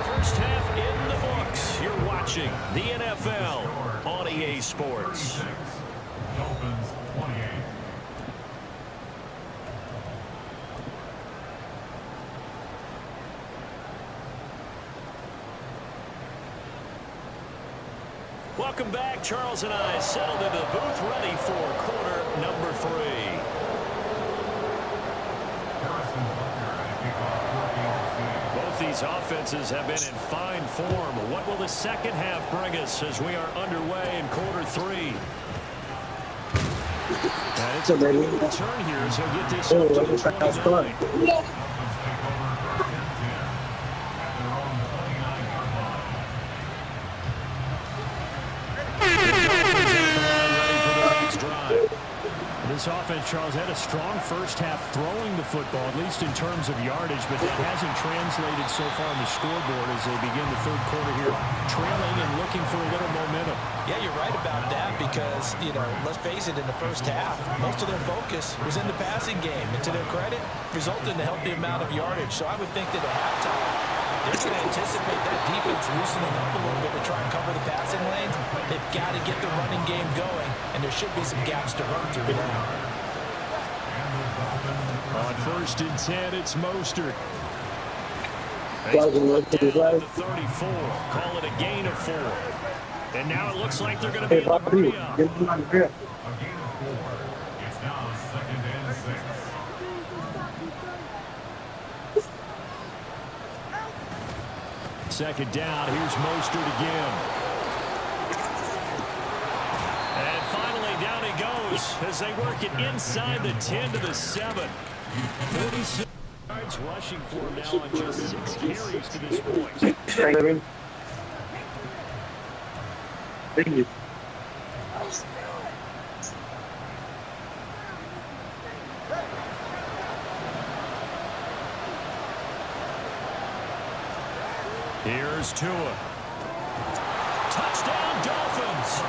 First half in the books. You're watching the NFL on EA Sports. Dolphins 28. Welcome back. Charles and I settled into the booth ready for quarter number 3. Both these offenses have been in fine form. What will the second half bring us as we are underway in quarter 3? And it's a good turn here as he'll get this up to the 29. This offense, Charles, had a strong first half throwing the football, at least in terms of yardage, but that hasn't translated so far on the scoreboard as they begin the third quarter here, trailing and looking for a little momentum. Yeah, you're right about that because, let's face it, in the first half, most of their focus was in the passing game. And to their credit, resulted in a healthy amount of yardage. So I would think that at halftime, they're going to anticipate that defense loosening up a little bit to try and cover the passing lanes. They've got to get the running game going, and there should be some gaps to run through now. On first and 10, it's Mostert. Down to 34. Call it a gain of 4. And now it looks like they're going to be able to hurry up. A gain of 4. It's now 2nd and 6. Second down, here's Mostert again. And finally down he goes as they work it inside the 10 to the 7. 46 yards rushing for him now on just 6 carries to this point. Thank you. Here's Tua. Touchdown Dolphins.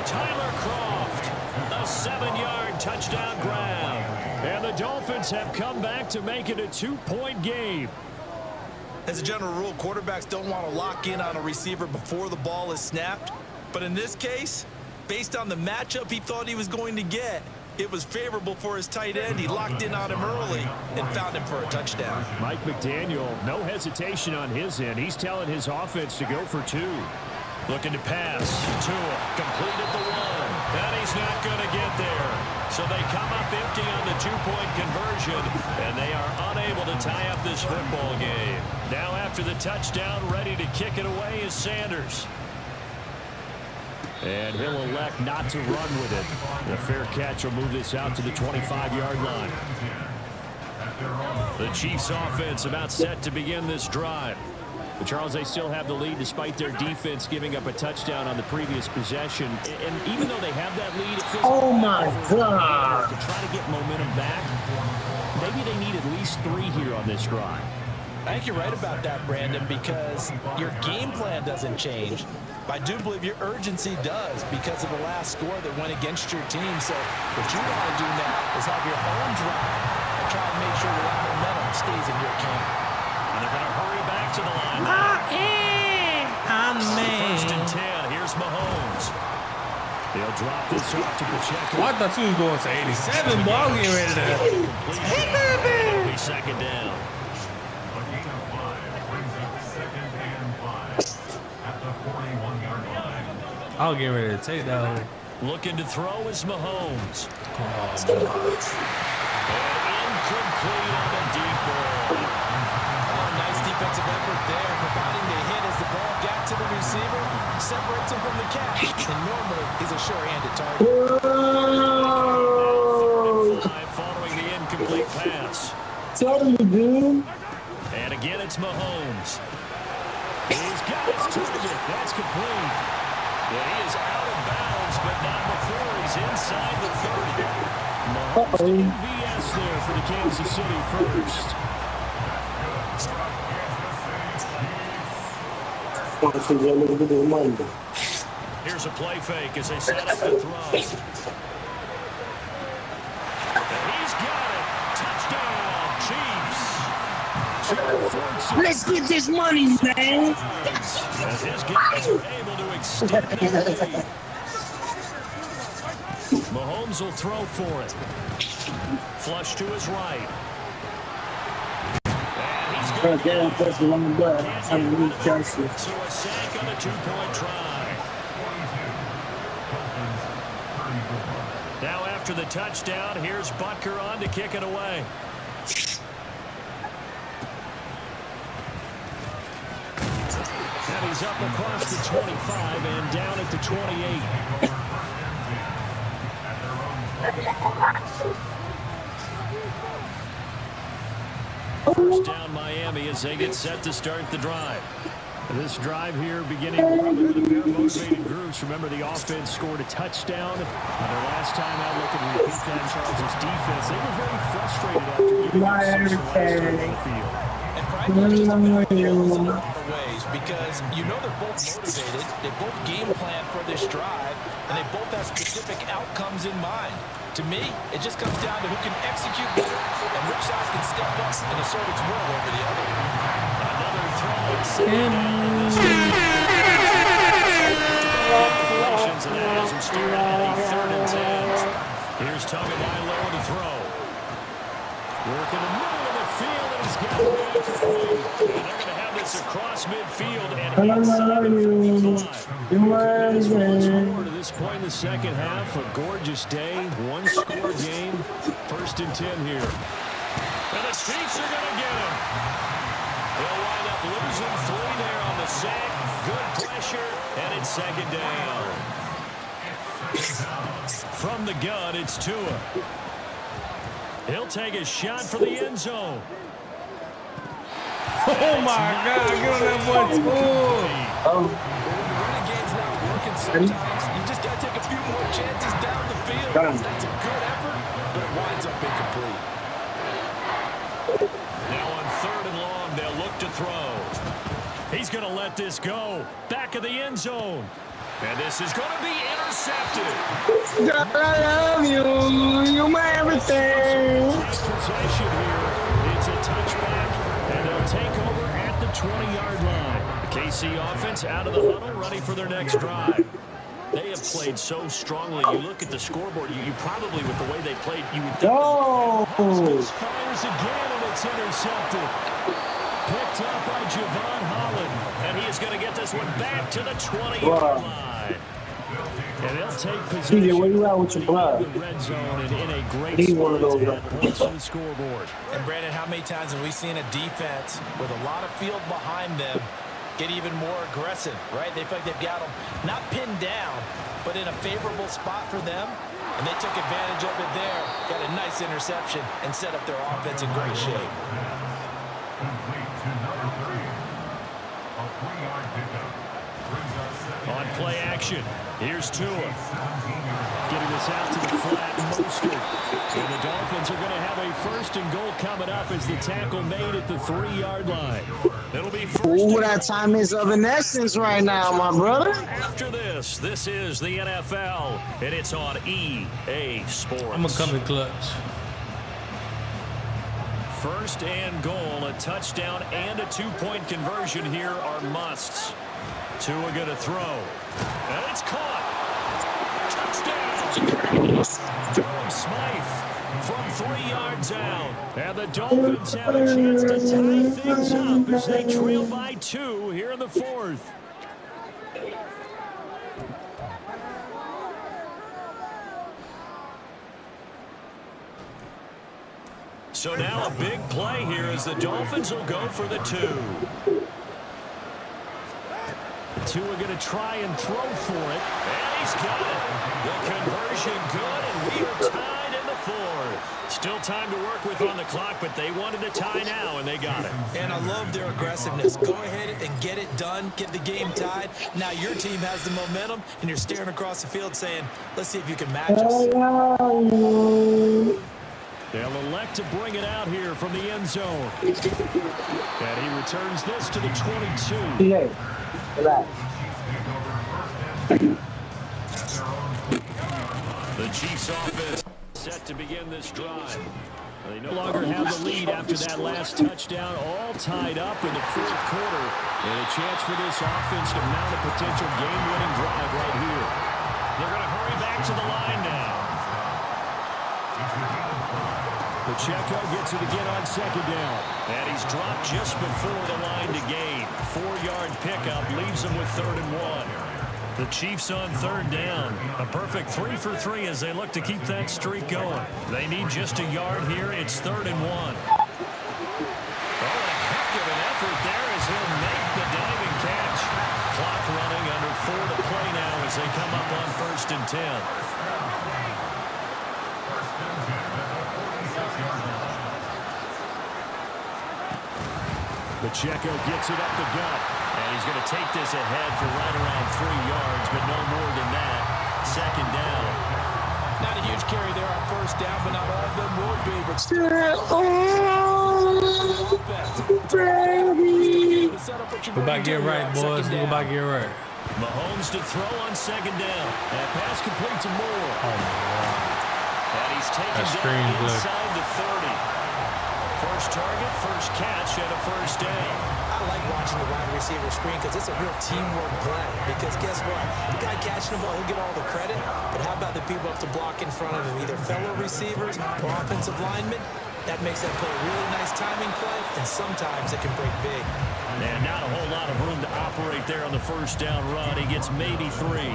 Tyler Kroft. A 7-yard touchdown grab. And the Dolphins have come back to make it a 2-point game. As a general rule, quarterbacks don't want to lock in on a receiver before the ball is snapped. But in this case, based on the matchup he thought he was going to get, it was favorable for his tight end. He locked in on him early and found him for a touchdown. Mike McDaniel, no hesitation on his end. He's telling his offense to go for 2. Looking to pass. Tua completed the one. And he's not going to get there. So they come up empty on the two-point conversion, and they are unable to tie up this football game. Now after the touchdown, ready to kick it away is Sanders. And he'll elect not to run with it. The fair catch will move this out to the 25-yard line. The Chiefs offense about set to begin this drive. But Charles, they still have the lead despite their defense giving up a touchdown on the previous possession. And even though they have that lead, it feels Oh my God. to try to get momentum back. Maybe they need at least 3 here on this drive. I think you're right about that, Brandon, because your game plan doesn't change. But I do believe your urgency does because of the last score that went against your team. So what you want to do now is have your own drive and try to make sure that momentum stays in your camp. And they're going to hurry back to the line. First and 10. Here's Mahomes. He'll drop this off to Pacheco. I thought you was going to 87, boy. I was getting ready to. It'll be second down. A gain of 5 brings up second and 5 at the 41-yard line. I was getting ready to take that one. Looking to throw is Mahomes. Oh, And incomplete on the deep ball. Nice defensive effort there, providing the hit as the ball got to the receiver, separates him from the catch, and normally he's a sure-handed target. Following the incomplete pass. Totally, dude. And again, it's Mahomes. He's got his target. That's complete. And he is out of bounds, but not before he's inside the 30. Mahomes to MVS there for the Kansas City first. Here's a play fake as they set up the throw. And he's got it. Touchdown, Chiefs. Let's get this money, man. As his guys are able to extend the lead. Mahomes will throw for it. Flush to his right. So a sack on a 2-point try. Now after the touchdown, here's Butker on to kick it away. And he's up across the 25 and down at the 28. First down Miami as they get set to start the drive. This drive here beginning with the pair motivated groups. Remember, the offense scored a touchdown. And their last time out, look at repeat that Charles' defense. They were very frustrated after giving up 6 the last time on the field. And Brian in a lot of ways because you know they're both motivated. They both game plan for this drive, and they both have specific outcomes in mind. To me, it just comes down to who can execute better and which side can step up and assert its will over the other. Another throw and second down. Congratulations, and that has him started at a 3rd and 10. Here's Tagovailoa to throw. Working the middle of the field, and he's got it incomplete. And they're going to have this across midfield and inside the 45. To this point in the second half, a gorgeous day, 1-score game, 1st and 10 here. And the Chiefs are going to get him. They'll wind up losing 3 there on the sack. Good pressure, and it's second down. From the gun, it's Tua. He'll take a shot for the end zone. Oh my God, get on that boy too. Renegade's not working sometimes. You just got to take a few more chances down the field. That's a good effort, but it winds up incomplete. Now on 3rd and long, they'll look to throw. He's going to let this go. Back of the end zone. And this is going to be intercepted. God, I love you. You're my everything. Possession here. It's a touchback, and they'll take over at the 20-yard line. The KC offense out of the huddle, ready for their next drive. They have played so strongly. You look at the scoreboard, you probably, with the way they played, you would think. Oh. Fires again, and it's intercepted. Picked up by Javon Holland. And he is going to get this one back to the 20-yard line. And they'll take possession. TJ, where you at with your blood? The red zone and in a great Need one of spot those. to add points to the scoreboard. And Brandon, how many times have we seen a defense with a lot of field behind them get even more aggressive, right? They feel like they've got them not pinned down, but in a favorable spot for them. And they took advantage of it there. Got a nice interception and set up their offense in great shape. Complete to number 3. A 3-yard pickup. Brings up second On play action, here's Tua. 17 yards. Getting this out to the flat Mostert. And the Dolphins are going to have a first and goal coming up as the tackle made at the 3-yard line. It'll be first. Ooh, that time is of an essence right now, my brother. After this is the NFL, and it's on EA Sports. I'm going to come in clutch. First and goal, a touchdown and a 2-point conversion here are musts. Tua going to throw. And it's caught. Touchdown. Smythe from 3 yards out. And the Dolphins have a chance to tie things up as they trail by 2 here in the 4th. So now a big play here as the Dolphins will go for the 2. Tua going to try and throw for it. And he's got it. The conversion good, and we are tied in the 4th. Still time to work with on the clock, but they wanted a tie now, and they got it. And I love their aggressiveness. Go ahead and get it done. Get the game tied. Now your team has the momentum, and you're staring across the field saying, let's see if you can match us. They'll elect to bring it out here from the end zone. And he returns this to the 22. Yeah. Relax. The Chiefs offense set to begin this drive. They no longer have the lead after that last touchdown, all tied up in the 4th quarter. And a chance for this offense to mount a potential game-winning drive right here. They're going to hurry back to the line now. Pacheco gets it again on 2nd down. And he's dropped just before the line to gain. 4-yard pickup leaves him with 3rd and 1. The Chiefs on 3rd down. A perfect 3 for 3 as they look to keep that streak going. They need just a yard here. It's 3rd and 1. Oh, a heck of an effort there as he'll make the diving catch. Clock running under 4 to play now as they come up on 1st and 10. Pacheco gets it up the gut, and he's going to take this ahead for right around 3 yards, but no more than that. 2nd down. Not a huge carry there on 1st down, but not all of them will be. But Go back, get right, boys. Go back, get right. Mahomes to throw on 2nd down. That pass complete to Moore. Oh, my God. And he's taken down inside the 30. First target, first catch, and a 1st down. I like watching the wide receiver screen because it's a real teamwork play. Because guess what? The guy catching the ball, he'll get all the credit. But how about the people up to block in front of him, either fellow receivers or offensive linemen? That makes that play a really nice timing play, and sometimes it can break big. And not a whole lot of room to operate there on the 1st down run. He gets maybe 3.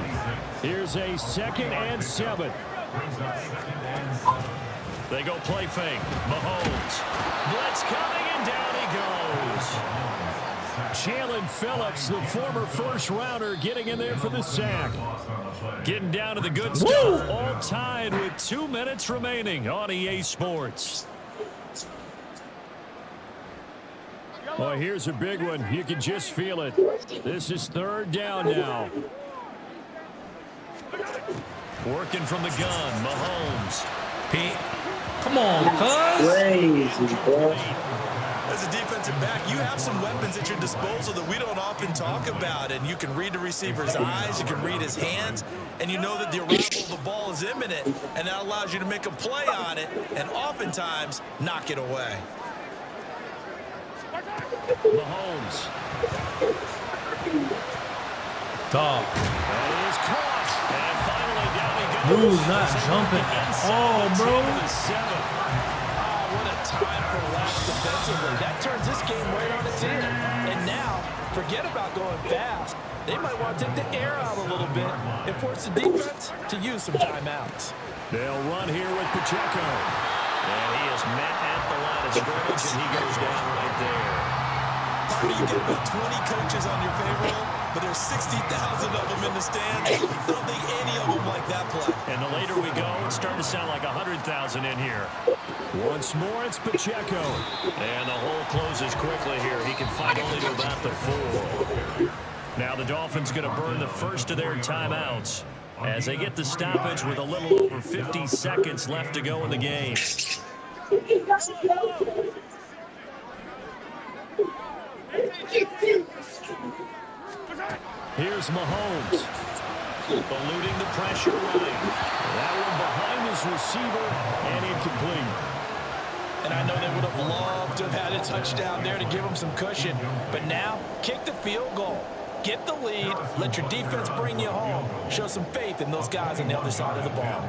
Here's a 2nd and 7. They go play fake. Mahomes. Blitz coming, and down he goes. Jalen Phillips, the former 1st-rounder, getting in there for the sack. Getting down to the good stuff. All tied with 2 minutes remaining on EA Sports. Well, here's a big one. You can just feel it. This is 3rd down now. Working from the gun, Mahomes. Pete. Come on, cuz. Crazy, bro. As a defensive back, you have some weapons at your disposal that we don't often talk about. And you can read the receiver's eyes, you can read his hands, and you know that the arrival of the ball is imminent. And that allows you to make a play on it and oftentimes knock it away. Mahomes. Dog. That is caught. And finally down he goes. Dude's not jumping at all, bro. What a time for lapse defensively. That turns this game right on its Forget about going fast. They might want to take the air out a little bit and force the defense to use some timeouts. They'll run here with Pacheco. And he is met at the line of scrimmage, and he goes down right there. Probably you get about 20 coaches on your payroll, but there's 60,000 of them in the stands. I don't think any of them like that play. And the later we go, it's starting to sound like 100,000 in here. Once more, it's Pacheco. And the hole closes quickly here. He can fight only to about the 4. Now the Dolphins going to burn the first of their timeouts as they get the stoppage with a little over 50 seconds left to go in the game. Here's Mahomes. Eluding the pressure running. That one behind his receiver and incomplete. And I know they would have loved to have had a touchdown there to give them some cushion. But now, kick the field goal. Get the lead. Let your defense bring you home. Show some faith in those guys on the other side of the ball.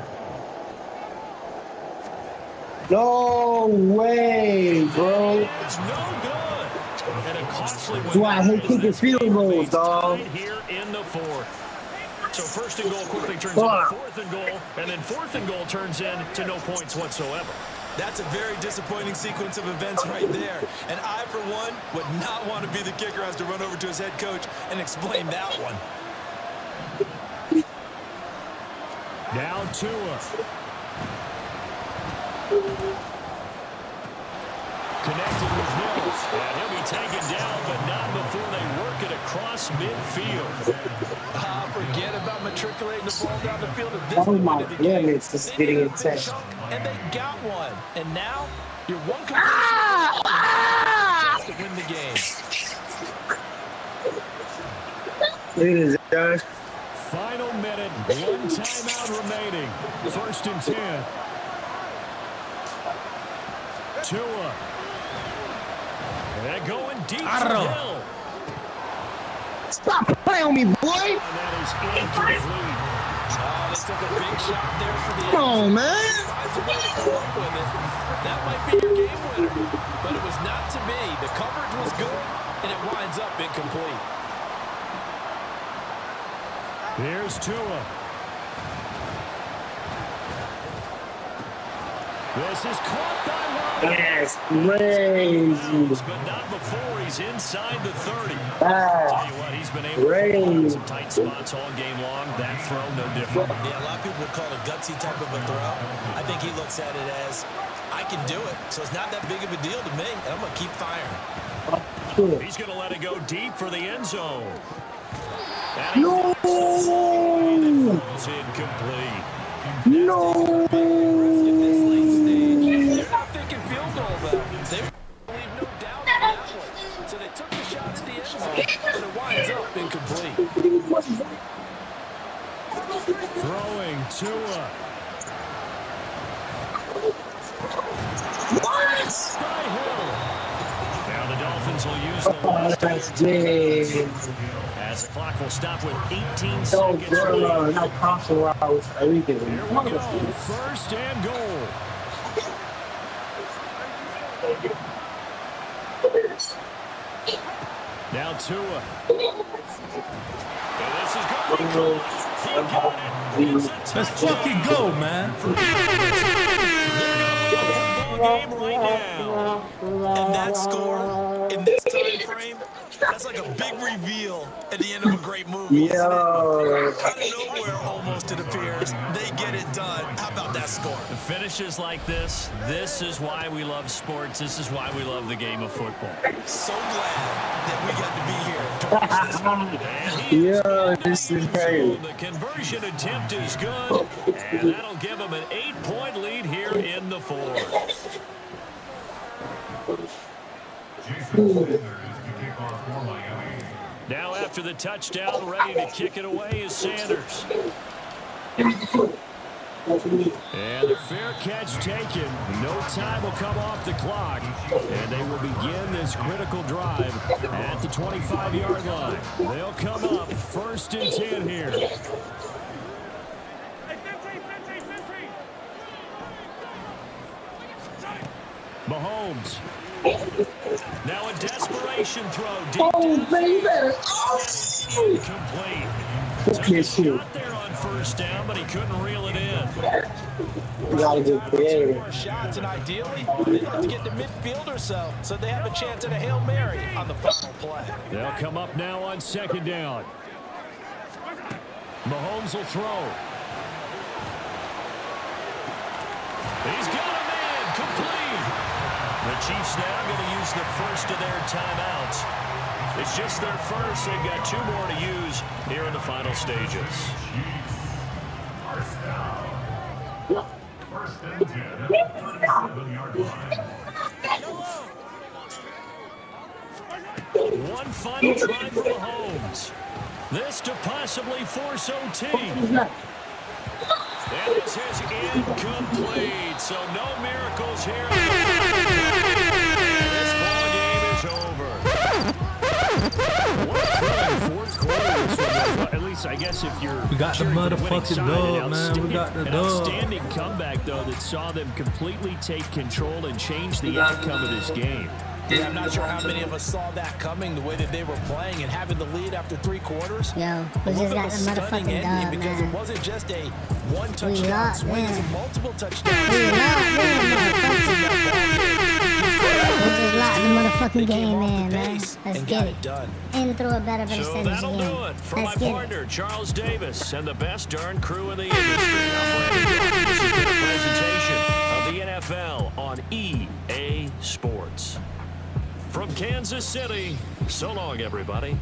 No way, bro. It's no good. And a costly one. That's why I hate kicking field goals, dog. Here in the 4th. So 1st and goal quickly turns into 4th and goal, and then 4th and goal turns into no points whatsoever. That's a very disappointing sequence of events right there. And I, for one, would not want to be the kicker who has to run over to his head coach and explain that one. Now Tua. Connected with Hill. And he'll be taken down, but not before they work it across midfield. Forget about matriculating the ball down the field at this Oh point my of the game. goodness, this is getting intense. And they got one. And now, you're one completion to win the game. Look at this, Josh. Final minute, 1 timeout remaining. 1st and 10. Tua. They're going deep for Hill. Stop playing on me, boy. And that is incomplete. They took a big shot there for the Come on, man. That might be your game winner, but it was not to be. The coverage was good, and it winds up incomplete. Here's Tua. This is caught by one. That's crazy. But not before he's inside the 30. That's Tell you what, he's been able to find some tight spots all game long. That throw, no different. Yeah, a lot of people would call it a gutsy type of a throw. I think he looks at it as, I can do it. So it's not that big of a deal to me, and I'm going to keep firing. He's going to let it go deep for the end zone. No. It's incomplete. No. They're not thinking field goal, though. They leave no doubt on that one. So they took the shot at the end zone, but it winds up incomplete. Throwing Tua. By Hill. Now the Dolphins will use the last as the clock will stop with 18 seconds. Here we go. 1st and goal. Now Tua. And this is going. Let's fucking go, man. Game right now. And that score, in this time frame, that's like a big reveal at the end of a great movie. Isn't it? Out of nowhere, almost, it appears. They get it done. How about that score? The finishes like this is why we love sports. This is why we love the game of football. So glad that we got to be here to watch this one. Yeah, this is crazy. The conversion attempt is good, and that'll give them an 8-point lead here in the 4th. Now after the touchdown, ready to kick it away is Sanders. And a fair catch taken. No time will come off the clock. And they will begin this critical drive at the 25-yard line. They'll come up 1st and 10 here. Mahomes Now a desperation throw. Deep Oh, baby. incomplete. Okay, shoot. Got there on first down, but he couldn't reel it in. You gotta get Two creative. more shots, and ideally, they'd like to get to midfield or so they have a chance at a Hail Mary on the final play. They'll come up now on second down. Mahomes will throw. He's got a man complete. The Chiefs now going to use the first of their timeouts. It's just their first. They've got 2 more to use here in the final stages. First down. First and 10 at the 37-yard line. One final try for Mahomes. This to possibly force OT. And this is incomplete, so no miracles here. This ball game is over. What a thrilling fourth quarter this one was. At least, I guess, if you're We got the cheering for winning motherfucking side, dub, man. We got the an dub. outstanding comeback, though, that saw them completely take control and change the outcome of this game. Yeah, I'm not sure how many of us saw that coming, the way that they were playing and having the lead after 3 quarters. Yo, we just got the motherfucking dub, because it man. wasn't just a one We touchdown lost, swing, it's man. multiple touchdowns. We just locked the motherfucking game in, man. Let's get it. And throw a better So percentage that'll again. do it for my Let's get it. partner, Charles Davis, and the best darn crew in the industry. I'm Brandon Young. This has been a presentation of the NFL on EA Sports. From Kansas City, so long, everybody.